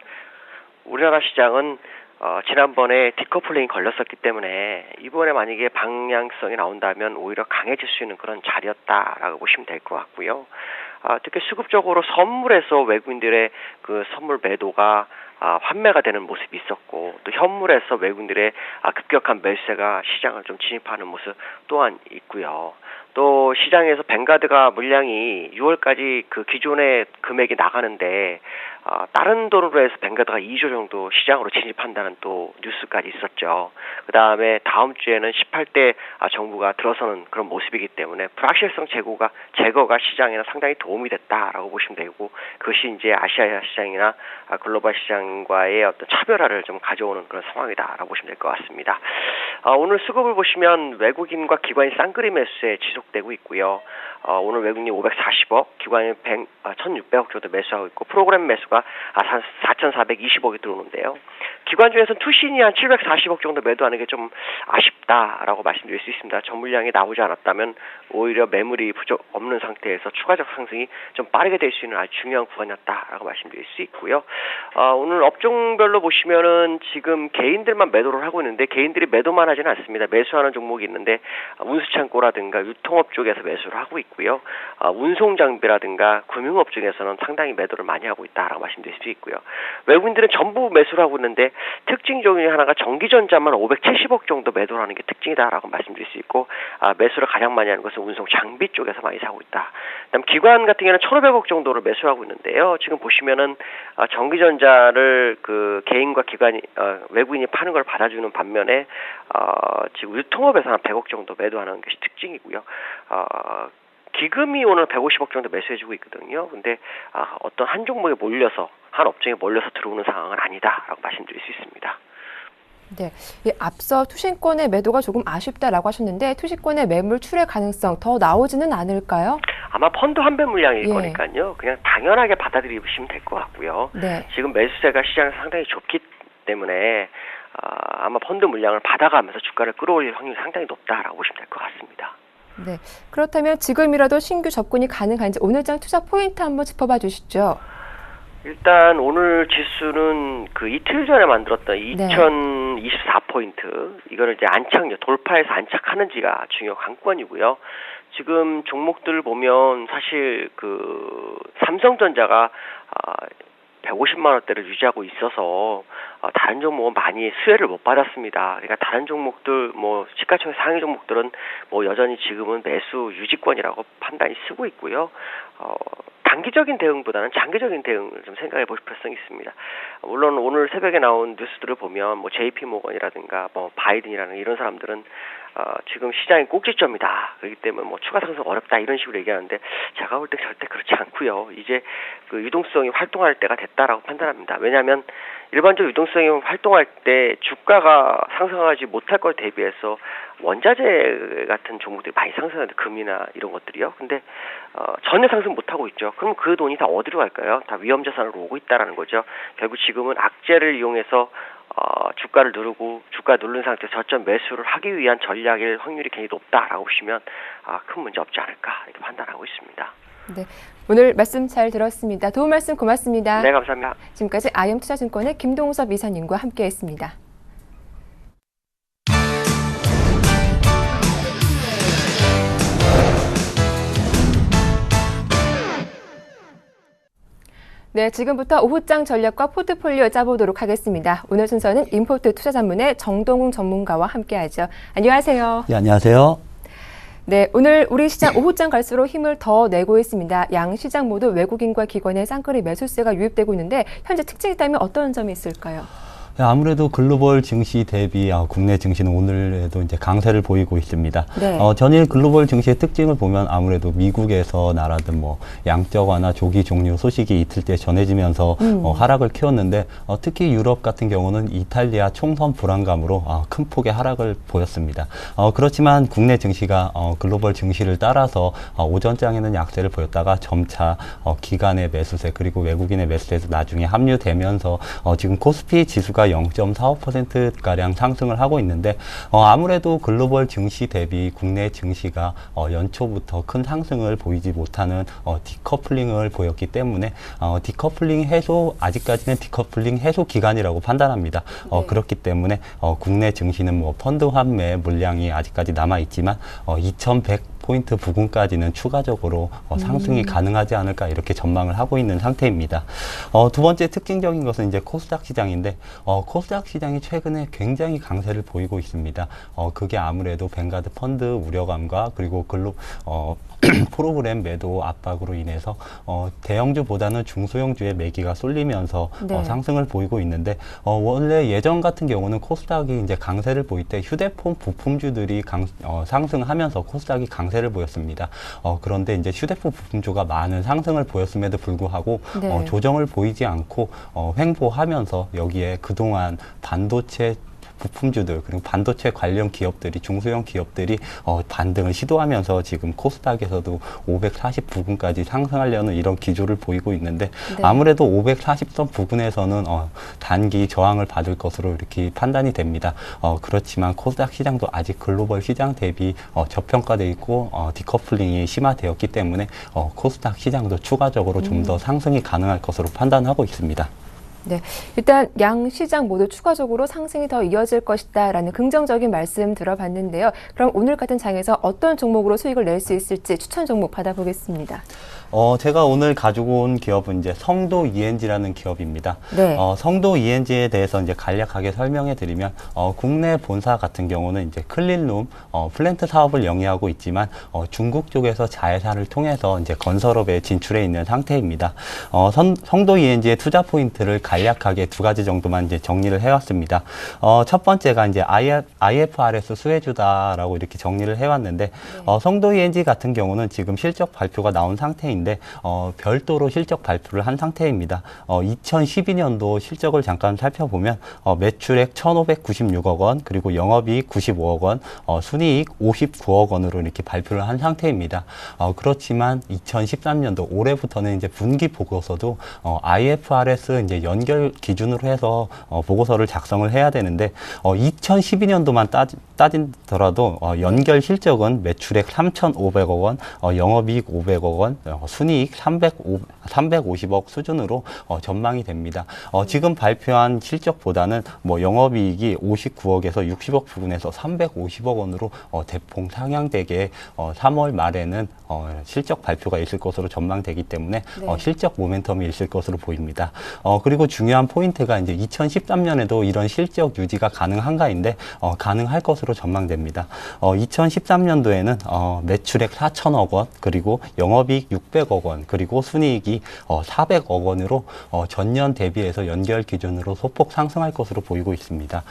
우리나라 시장은 지난번에 디커플링이 걸렸었기 때문에 이번에 만약에 방향성이 나온다면 오히려 강해질 수 있는 그런 자리였다라고 보시면 될 것 같고요. 특히 수급적으로 선물에서 외국인들의 그 선물 매도가 환매가 되는 모습이 있었고, 또 현물에서 외국인들의 급격한 매수세가 시장을 좀 진입하는 모습 또한 있고요. 또 시장에서 뱅가드가 물량이 6월까지 그 기존의 금액이 나가는데 다른 돈으로 해서 뱅가드가 2조 정도 시장으로 진입한다는 또 뉴스까지 있었죠. 그 다음에 다음 주에는 18대 정부가 들어서는 그런 모습이기 때문에 불확실성 제거가 시장에는 상당히 도움이 됐다라고 보시면 되고, 그것이 이제 아시아 시장이나 글로벌 시장과의 어떤 차별화를 좀 가져오는 그런 상황이다라고 보시면 될 것 같습니다. 오늘 수급을 보시면 외국인과 기관이 쌍끌이 매수에 지속되고 있고요. 오늘 외국인이 540억, 기관이 1,600억 정도 매수하고 있고, 프로그램 매수가 4,420억이 들어오는데요. 기관 중에서는 투신이 한 740억 정도 매도하는 게 좀 아쉽다라고 말씀드릴 수 있습니다. 전물량이 나오지 않았다면 오히려 매물이 없는 상태에서 추가적 상승이 좀 빠르게 될 수 있는 아주 중요한 구간이었다라고 말씀드릴 수 있고요. 오늘 업종별로 보시면은 지금 개인들만 매도를 하고 있는데, 개인들이 매도만 하지는 않습니다. 매수하는 종목이 있는데 운수창고라든가 유통업 쪽에서 매수를 하고 있고요. 운송장비라든가 금융업 중에서는 상당히 매도를 많이 하고 있다라고 말씀드릴 수 있고요. 외국인들은 전부 매수를 하고 있는데 특징 중에 하나가 전기전자만 570억 정도 매도를 하는 게 특징이다라고 말씀드릴 수 있고, 매수를 가장 많이 하는 것은 운송장비 쪽에서 많이 사고 있다. 그다음 기관 같은 경우는 1,500억 정도를 매수하고 있는데요. 지금 보시면은 전기전자를 그 개인과 기관이 외국인이 파는 걸 받아주는 반면에 지금 유통업에서 한 100억 정도 매도하는 것이 특징이고요. 기금이 오늘 150억 정도 매수해주고 있거든요. 근데 어떤 한 종목에 몰려서, 한 업종에 몰려서 들어오는 상황은 아니다라고 말씀드릴 수 있습니다. 네, 앞서 투신권의 매도가 조금 아쉽다라고 하셨는데 투신권의 매물 출회 가능성 더 나오지는 않을까요? 아마 펀드 환배 물량일 예. 거니까요. 그냥 당연하게 받아들이시면 될 것 같고요. 네. 지금 매수세가 시장에서 상당히 좁기 때문에 아마 펀드 물량을 받아가면서 주가를 끌어올릴 확률이 상당히 높다라고 보시면 될 것 같습니다. 네, 그렇다면 지금이라도 신규 접근이 가능한지 오늘장 투자 포인트 한번 짚어봐 주시죠. 일단 오늘 지수는 그 이틀 전에 만들었던 2024포인트, 이거를 이제 돌파해서 안착하는지가 중요 관건이고요. 지금 종목들 보면 사실 그 삼성전자가 150만 원대를 유지하고 있어서 다른 종목은 많이 수혜를 못 받았습니다. 그러니까 다른 종목들 시가총액 상위 종목들은 여전히 지금은 매수 유지권이라고 판단이 쓰고 있고요. 단기적인 대응보다는 장기적인 대응을 좀 생각해 볼 필요성이 있습니다. 물론 오늘 새벽에 나온 뉴스들을 보면 JP 모건이라든가 바이든이라는 이런 사람들은 지금 시장이 꼭지점이다. 그렇기 때문에 추가 상승 어렵다 이런 식으로 얘기하는데, 제가 볼 때 절대 그렇지 않고요. 이제 그 유동성이 활동할 때가 됐다라고 판단합니다. 왜냐하면 일반적으로 유동성이 활동할 때 주가가 상승하지 못할 걸 대비해서 원자재 같은 종목들이 많이 상승하는데, 금이나 이런 것들이요. 근데 전혀 상승 못하고 있죠. 그럼 그 돈이 다 어디로 갈까요? 다 위험자산으로 오고 있다라는 거죠. 결국 지금은 악재를 이용해서 주가를 주가 누른 상태에서 저점 매수를 하기 위한 전략일 확률이 굉장히 높다라고 보시면 큰 문제 없지 않을까 이렇게 판단하고 있습니다. 네, 오늘 말씀 잘 들었습니다. 도움 말씀 고맙습니다. 네, 감사합니다. 지금까지 IM투자증권의 김동섭 이사님과 함께했습니다. 네, 지금부터 오후장 전략과 포트폴리오 짜보도록 하겠습니다. 오늘 순서는 인포트 투자전문의 정동웅 전문가와 함께하죠. 안녕하세요. 네, 안녕하세요. 네, 오늘 우리 시장 오후장 갈수록 힘을 더 내고 있습니다. 양 시장 모두 외국인과 기관의 쌍끌이 매수세가 유입되고 있는데 현재 특징이 있다면 어떤 점이 있을까요? 아무래도 글로벌 증시 대비 국내 증시는 오늘에도 이제 강세를 보이고 있습니다. 네. 전일 글로벌 증시의 특징을 보면 아무래도 미국에서 나라든 양적 완화 조기 종료 소식이 이틀째 전해지면서 하락을 키웠는데, 특히 유럽 같은 경우는 이탈리아 총선 불안감으로 큰 폭의 하락을 보였습니다. 그렇지만 국내 증시가 글로벌 증시를 따라서 오전장에는 약세를 보였다가 점차 기관의 매수세 그리고 외국인의 매수세에서 나중에 합류되면서 지금 코스피 지수가 증시가 0.45%가량 상승을 하고 있는데 아무래도 글로벌 증시 대비 국내 증시가 연초부터 큰 상승을 보이지 못하는 디커플링을 보였기 때문에 디커플링 해소, 아직까지는 디커플링 해소 기간이라고 판단합니다. 네. 그렇기 때문에 국내 증시는 뭐 펀드 환매 물량이 아직까지 남아 있지만 2100포인트 부근까지는 추가적으로 상승이 가능하지 않을까 이렇게 전망을 하고 있는 상태입니다. 두 번째 특징적인 것은 이제 코스닥 시장인데 코스닥 시장이 최근에 굉장히 강세를 보이고 있습니다. 그게 아무래도 뱅가드 펀드 우려감과 그리고 프로그램 매도 압박으로 인해서 대형주보다는 중소형주의 매기가 쏠리면서 네. 상승을 보이고 있는데 원래 예전 같은 경우는 코스닥이 이제 강세를 보일 때 휴대폰 부품주들이 상승하면서 코스닥이 강세를 보였습니다. 그런데 이제 휴대폰 부품주가 많은 상승을 보였음에도 불구하고 네. 조정을 보이지 않고 횡보하면서 여기에 그동안 반도체 부품주들 그리고 반도체 관련 기업들이 중소형 기업들이 반등을 시도하면서 지금 코스닥에서도 540 부근까지 상승하려는 이런 기조를 보이고 있는데 네. 아무래도 540선 부근에서는 단기 저항을 받을 것으로 이렇게 판단이 됩니다. 그렇지만 코스닥 시장도 아직 글로벌 시장 대비 저평가되어 있고 디커플링이 심화되었기 때문에 코스닥 시장도 추가적으로 좀 더 상승이 가능할 것으로 판단하고 있습니다. 네, 일단 양 시장 모두 추가적으로 상승이 더 이어질 것이다라는 긍정적인 말씀 들어봤는데요. 그럼 오늘 같은 장에서 어떤 종목으로 수익을 낼 수 있을지 추천 종목 받아보겠습니다. 제가 오늘 가지고 온 기업은 이제 성도 ENG라는 기업입니다. 네. 성도 ENG에 대해서 이제 간략하게 설명해 드리면, 국내 본사 같은 경우는 이제 클린룸, 플랜트 사업을 영위하고 있지만, 중국 쪽에서 자회사를 통해서 이제 건설업에 진출해 있는 상태입니다. 성도 ENG의 투자 포인트를 간략하게 두 가지 정도만 이제 정리를 해왔습니다. 첫 번째가 이제 IFRS 수혜주다라고 이렇게 정리를 해왔는데, 성도 ENG 같은 경우는 지금 실적 발표가 나온 상태인데, 별도로 실적 발표를 한 상태입니다. 2012년도 실적을 잠깐 살펴보면 매출액 1,596억 원, 그리고 영업이익 95억 원, 순이익 59억 원으로 이렇게 발표를 한 상태입니다. 그렇지만 2013년도 올해부터는 이제 분기 보고서도 IFRS 이제 연결 기준으로 해서 보고서를 작성을 해야 되는데 2012년도만 따지더라도 연결 실적은 매출액 3,500억 원, 영업이익 500억 원, 순이익 350억 수준으로 전망이 됩니다. 지금 발표한 실적보다는 뭐 영업이익이 59억에서 60억 부근에서 350억 원으로 대폭 상향되게 3월 말에는 실적 발표가 있을 것으로 전망되기 때문에 네. 실적 모멘텀이 있을 것으로 보입니다. 그리고 중요한 포인트가 이제 2013년에도 이런 실적 유지가 가능한가인데 가능할 것으로 전망됩니다. 2013년도에는 매출액 4천억 원, 그리고 영업이익 600억 원, 그리고 순이익이 400억 원으로 전년 대비해서 연결 기준으로 소폭 상승할 것으로 보이고 있습니다.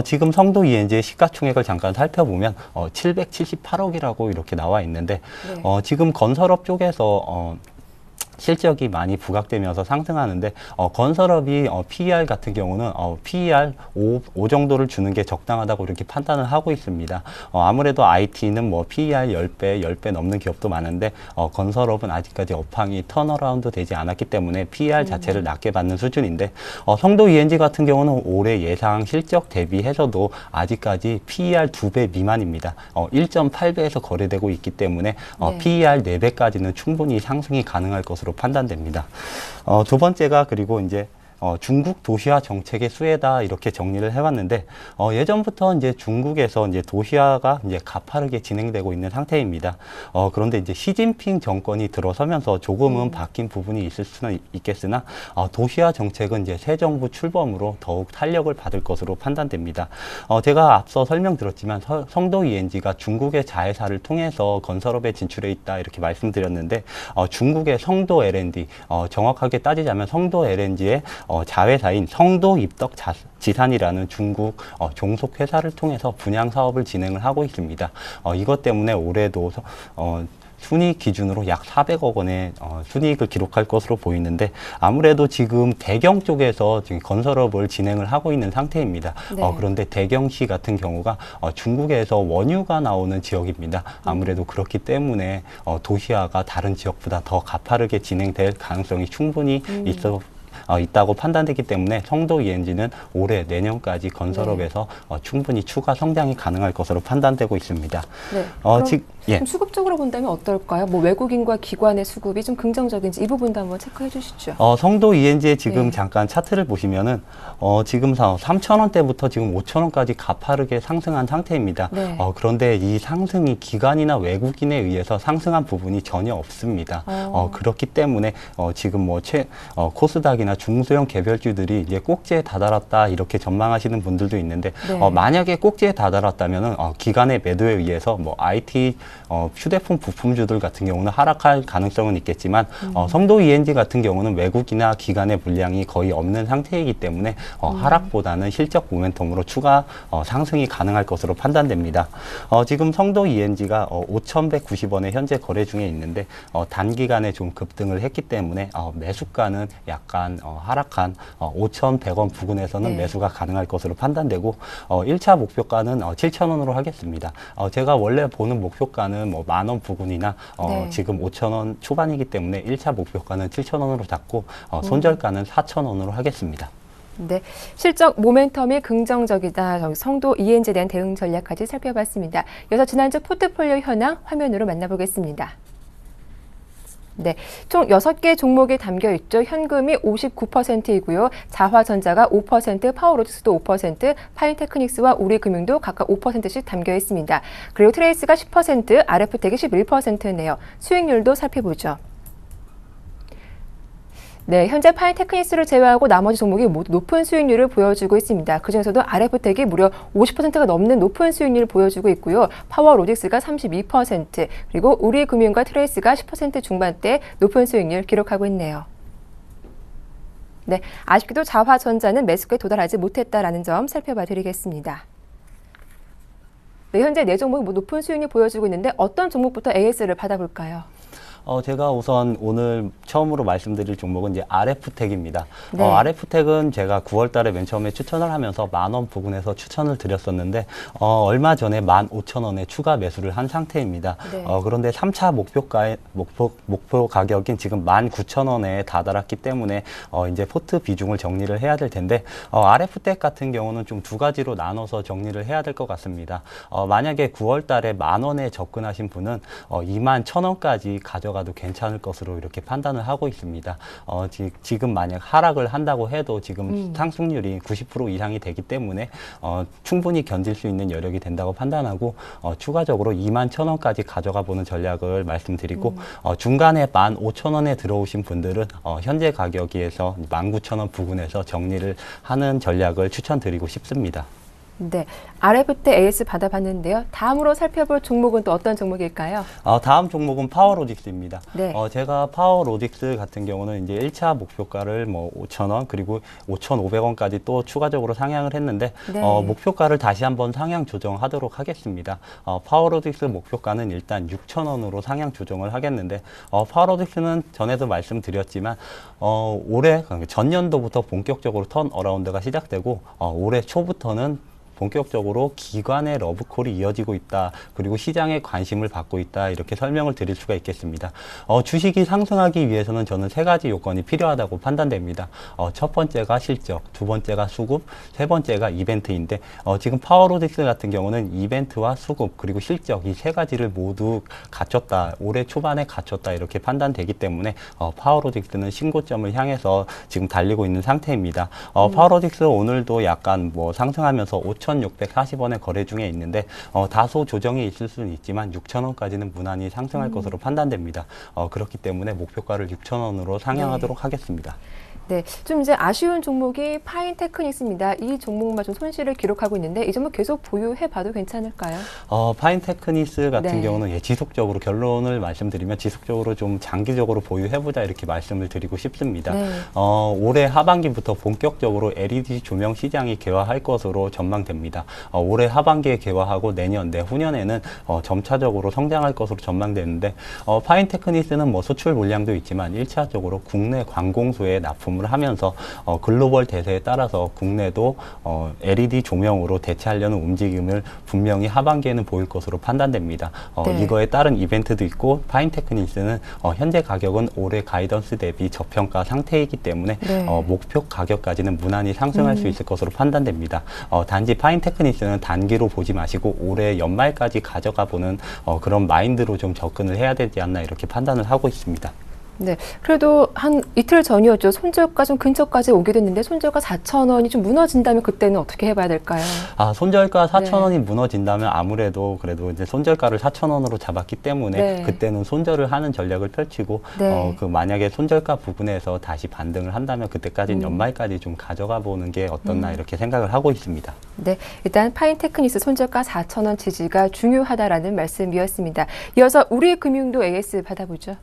지금 성도 ENG의 시가총액을 잠깐 살펴보면 778억이라고 이렇게 나와 있는데 네. 지금 건설업 쪽에서 실적이 많이 부각되면서 상승하는데 건설업이 PER 같은 경우는 PER 5 정도를 주는 게 적당하다고 이렇게 판단을 하고 있습니다. 아무래도 IT는 뭐 PER 10배 넘는 기업도 많은데 건설업은 아직까지 업황이 턴어라운드 되지 않았기 때문에 PER 자체를 낮게 받는 수준인데 성도 ENG 같은 경우는 올해 예상 실적 대비해서도 아직까지 PER 2배 미만입니다. 1.8배에서 거래되고 있기 때문에 네. PER 4배까지는 충분히 상승이 가능할 것으로 판단됩니다. 두 번째가 그리고 이제 중국 도시화 정책의 수혜다 이렇게 정리를 해왔는데 예전부터 이제 중국에서 이제 도시화가 이제 가파르게 진행되고 있는 상태입니다. 그런데 이제 시진핑 정권이 들어서면서 조금은 바뀐 부분이 있을 수는 있겠으나 도시화 정책은 이제 새 정부 출범으로 더욱 탄력을 받을 것으로 판단됩니다. 제가 앞서 설명드렸지만 성도 ENG가 중국의 자회사를 통해서 건설업에 진출해 있다 이렇게 말씀드렸는데 중국의 성도 L&D 정확하게 따지자면 성도 L&D의 자회사인 성도 입덕 지산이라는 중국 종속회사를 통해서 분양 사업을 진행을 하고 있습니다. 이것 때문에 올해도 순이익 기준으로 약 400억 원의 순이익을 기록할 것으로 보이는데 아무래도 지금 대경 쪽에서 지금 건설업을 진행을 하고 있는 상태입니다. 네. 그런데 대경시 같은 경우가 중국에서 원유가 나오는 지역입니다. 아무래도 그렇기 때문에 도시화가 다른 지역보다 더 가파르게 진행될 가능성이 충분히 있어 있다고 판단되기 때문에 성도 ENG는 올해 내년까지 건설업에서 충분히 추가 성장이 가능할 것으로 판단되고 있습니다. 네. 그럼 수급적으로 본다면 어떨까요? 뭐 외국인과 기관의 수급이 좀 긍정적인지 이 부분도 한번 체크해 주시죠. 성도 ENG의 지금 잠깐 차트를 보시면은 지금 3,000원대부터 지금 5,000원까지 가파르게 상승한 상태입니다. 네. 그런데 이 상승이 기관이나 외국인에 의해서 상승한 부분이 전혀 없습니다. 그렇기 때문에 지금 뭐 코스닥이나 중소형 개별주들이 이제 꼭지에 다다랐다 이렇게 전망하시는 분들도 있는데 만약에 꼭지에 다다랐다면은 기관의 매도에 의해서 뭐 IT 휴대폰 부품주들 같은 경우는 하락할 가능성은 있겠지만 성도 ENG 같은 경우는 외국이나 기관의 물량이 거의 없는 상태이기 때문에 하락보다는 실적 모멘텀으로 추가 상승이 가능할 것으로 판단됩니다. 지금 성도 ENG가 5,190원에 현재 거래 중에 있는데 단기간에 좀 급등을 했기 때문에 매수가는 약간 하락한 5,100원 부근에서는 매수가 가능할 것으로 판단되고 1차 목표가는 7,000원으로 하겠습니다. 제가 원래 보는 목표가는 뭐 10,000원 부근이나 지금 5,000원 초반이기 때문에 1차 목표가는 7,000원으로 잡고 손절가는 4,000원으로 하겠습니다. 네, 실적 모멘텀이 긍정적이다. 성도 ENG에 대한 대응 전략까지 살펴봤습니다. 이어서 지난주 포트폴리오 현황 화면으로 만나보겠습니다. 네, 총 6개 종목이 담겨 있죠. 현금이 59%이고요. 자화전자가 5%, 파워로직스도 5%, 파인테크닉스와 우리금융도 각각 5%씩 담겨 있습니다. 그리고 트레이스가 10%, RF텍이 11%네요. 수익률도 살펴보죠. 네, 현재 파인테크닉스를 제외하고 나머지 종목이 모두 높은 수익률을 보여주고 있습니다. 그중에서도 RF텍이 무려 50%가 넘는 높은 수익률을 보여주고 있고요. 파워로직스가 32%, 그리고 우리금융과 트레이스가 10% 중반대 높은 수익률 기록하고 있네요. 네, 아쉽게도 자화전자는 매수가에 도달하지 못했다라는 점 살펴봐 드리겠습니다. 네, 현재 4종목이 높은 수익률 보여주고 있는데 어떤 종목부터 AS를 받아볼까요? 제가 우선 오늘 처음으로 말씀드릴 종목은 이제 RF텍입니다. 네. RF텍은 제가 9월 달에 맨 처음에 추천을 하면서 10,000원 부근에서 추천을 드렸었는데, 얼마 전에 15,000원에 추가 매수를 한 상태입니다. 네. 그런데 3차 목표 가격인 지금 19,000원에 다다랐기 때문에, 이제 포트 비중을 정리를 해야 될 텐데, RF텍 같은 경우는 좀 두 가지로 나눠서 정리를 해야 될 것 같습니다. 만약에 9월 달에 10,000원에 접근하신 분은 21,000원까지 가져가도 괜찮을 것으로 이렇게 판단을 하고 있습니다. 지금 만약 하락을 한다고 해도 지금 상승률이 90% 이상이 되기 때문에 충분히 견딜 수 있는 여력이 된다고 판단하고 추가적으로 21,000원까지 가져가 보는 전략을 말씀드리고 중간에 15,000원에 들어오신 분들은 현재 가격에서 19,000원 부근에서 정리를 하는 전략을 추천드리고 싶습니다. 네, RF텍 AS 받아봤는데요. 다음으로 살펴볼 종목은 또 어떤 종목일까요? 다음 종목은 파워로직스입니다. 네. 제가 파워로직스 같은 경우는 이제 1차 목표가를 뭐 5,000원 그리고 5,500원까지 또 추가적으로 상향을 했는데 네. 목표가를 다시 한번 상향 조정하도록 하겠습니다. 파워로직스 목표가는 일단 6,000원으로 상향 조정을 하겠는데 파워로직스는 전에도 말씀드렸지만 올해 전년도부터 본격적으로 턴어라운드가 시작되고 올해 초부터는 본격적으로 기관의 러브콜이 이어지고 있다. 그리고 시장의 관심을 받고 있다. 이렇게 설명을 드릴 수가 있겠습니다. 주식이 상승하기 위해서는 저는 3가지 요건이 필요하다고 판단됩니다. 첫 번째가 실적, 두 번째가 수급, 세 번째가 이벤트인데 지금 파워로직스 같은 경우는 이벤트와 수급 그리고 실적 이 3가지를 모두 갖췄다. 올해 초반에 갖췄다. 이렇게 판단되기 때문에 파워로직스는 신고점을 향해서 지금 달리고 있는 상태입니다. 파워로직스 오늘도 약간 뭐 상승하면서 5,640원에 거래 중에 있는데 다소 조정이 있을 수는 있지만 6,000원까지는 무난히 상승할 것으로 판단됩니다. 그렇기 때문에 목표가를 6,000원으로 상향하도록 하겠습니다. 네, 좀 이제 아쉬운 종목이 파인테크닉스입니다. 이 종목만 좀 손실을 기록하고 있는데 이 종목 계속 보유해봐도 괜찮을까요? 파인테크닉스 같은 네. 경우는 지속적으로 결론을 말씀드리면 지속적으로 좀 장기적으로 보유해보자 이렇게 말씀을 드리고 싶습니다. 네. 올해 하반기부터 본격적으로 LED 조명 시장이 개화할 것으로 전망됩니다. 올해 하반기에 개화하고 내후년에는 점차적으로 성장할 것으로 전망되는데 파인테크닉스는 뭐 수출 물량도 있지만 1차적으로 국내 관공소에 납품 점을 하면서 글로벌 대세에 따라서 국내도 LED 조명으로 대체하려는 움직임을 분명히 하반기에는 보일 것으로 판단됩니다. 네. 이거에 따른 이벤트도 있고 파인테크닉스는 현재 가격은 올해 가이던스 대비 저평가 상태이기 때문에 네. 목표 가격까지는 무난히 상승할 수 있을 것으로 판단됩니다. 단지 파인테크닉스는 단기로 보지 마시고 올해 연말까지 가져가 보는 그런 마인드로 좀 접근을 해야 되지 않나 이렇게 판단을 하고 있습니다. 네, 그래도 한 이틀 전이었죠. 손절가 좀 근처까지 오게 됐는데 손절가 4,000원이 좀 무너진다면 그때는 어떻게 해봐야 될까요? 손절가 4,000원이 무너진다면 아무래도 그래도 이제 손절가를 4,000원으로 잡았기 때문에 네. 그때는 손절을 하는 전략을 펼치고 네. 만약에 손절가 부분에서 다시 반등을 한다면 그때까지는 연말까지 좀 가져가 보는 게 어떻나 이렇게 생각을 하고 있습니다. 네, 일단 파인테크닉스 손절가 4,000원 지지가 중요하다라는 말씀이었습니다. 이어서 우리금융도 AS 받아보죠.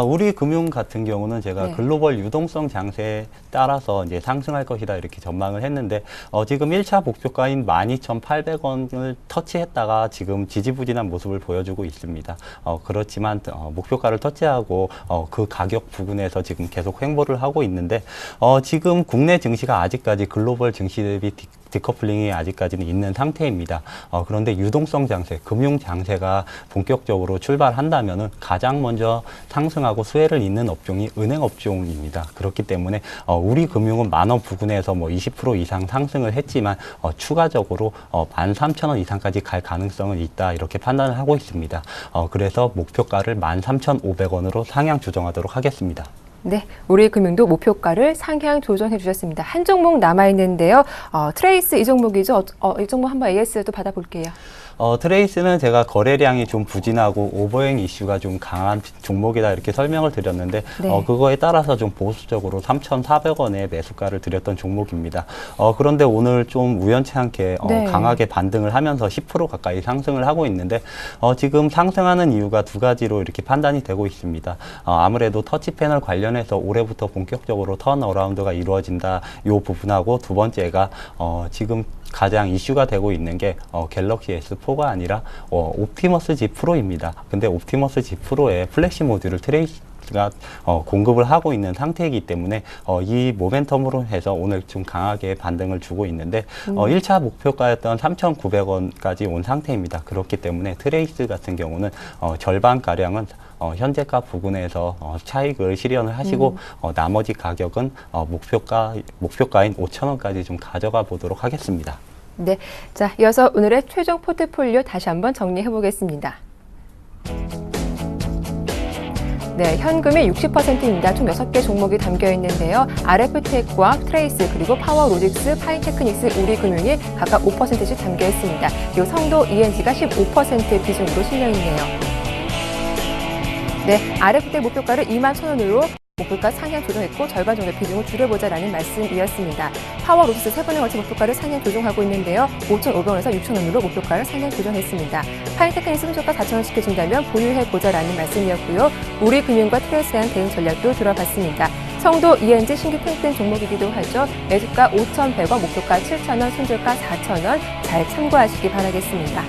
우리 금융 같은 경우는 제가 네. 글로벌 유동성 장세에 따라서 이제 상승할 것이다 이렇게 전망을 했는데 지금 1차 목표가인 12,800원을 터치했다가 지금 지지부진한 모습을 보여주고 있습니다. 그렇지만 목표가를 터치하고 그 가격 부근에서 지금 계속 횡보를 하고 있는데 지금 국내 증시가 아직까지 글로벌 증시 대비 디커플링이 아직까지는 있는 상태입니다. 그런데 유동성 장세, 금융 장세가 본격적으로 출발한다면은 가장 먼저 상승하고 수혜를 잇는 업종이 은행 업종입니다. 그렇기 때문에 우리 금융은 10,000원 부근에서 뭐 20% 이상 상승을 했지만 추가적으로 13,000원 이상까지 갈 가능성은 있다 이렇게 판단을 하고 있습니다. 그래서 목표가를 13,500원으로 상향 조정하도록 하겠습니다. 네, 우리금융도 목표가를 상향 조정해 주셨습니다. 한 종목 남아있는데요. 트레이스 이 종목이죠. 이 종목 한번 AS도 받아볼게요. 트레이스는 제가 거래량이 좀 부진하고 오버행 이슈가 좀 강한 종목이다 이렇게 설명을 드렸는데 네. 그거에 따라서 좀 보수적으로 3,400원에 매수가를 드렸던 종목입니다. 그런데 오늘 좀 우연치 않게 네. 강하게 반등을 하면서 10% 가까이 상승을 하고 있는데 지금 상승하는 이유가 두 가지로 이렇게 판단이 되고 있습니다. 아무래도 터치 패널 관련해서 올해부터 본격적으로 턴어라운드가 이루어진다 이 부분하고 두 번째가 지금 가장 이슈가 되고 있는 게 갤럭시 S4가 아니라 옵티머스 G 프로입니다. 근데 옵티머스 G 프로의 플래시 모듈을 트레이스가 공급을 하고 있는 상태이기 때문에 이 모멘텀으로 해서 오늘 좀 강하게 반등을 주고 있는데 1차 목표가였던 3,900원까지 온 상태입니다. 그렇기 때문에 트레이스 같은 경우는 절반가량은 현재가 부근에서 차익을 실현을 하시고 나머지 가격은 목표가인 5,000원까지 좀 가져가 보도록 하겠습니다. 네, 자 이어서 오늘의 최종 포트폴리오 다시 한번 정리해 보겠습니다. 네, 현금이 60%입니다. 총 6개 종목이 담겨 있는데요. RF텍과 트레이스, 그리고 파워로직스, 파인테크닉스, 우리금융이 각각 5%씩 담겨 있습니다. 그리고 성도 ENG가 15% 비중으로 실려 있네요. 네, RF텍 목표가를 21,000원으로 목표가 상향 조정했고 절반 정도 비중을 줄여보자라는 말씀이었습니다. 파워로직스 3번에 걸쳐 목표가를 상향 조정하고 있는데요. 5,500원에서 6,000원으로 목표가를 상향 조정했습니다. 파인테크닉스 목표가 4,000원 시켜준다면 보유해보자라는 말씀이었고요. 우리금융과 트레이스에 대한 대응 전략도 들어봤습니다. 성도 ENG 신규 팽뜬 종목이기도 하죠. 매수가 5,100원, 목표가 7,000원, 손절가 4,000원 잘 참고하시기 바라겠습니다.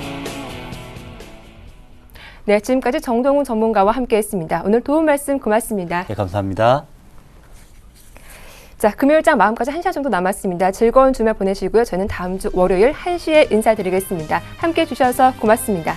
네, 지금까지 정동훈 전문가와 함께했습니다. 오늘 도움 말씀 고맙습니다. 네, 감사합니다. 자, 금요일장 마감까지 1시간 정도 남았습니다. 즐거운 주말 보내시고요. 저는 다음 주 월요일 1시에 인사드리겠습니다. 함께해 주셔서 고맙습니다.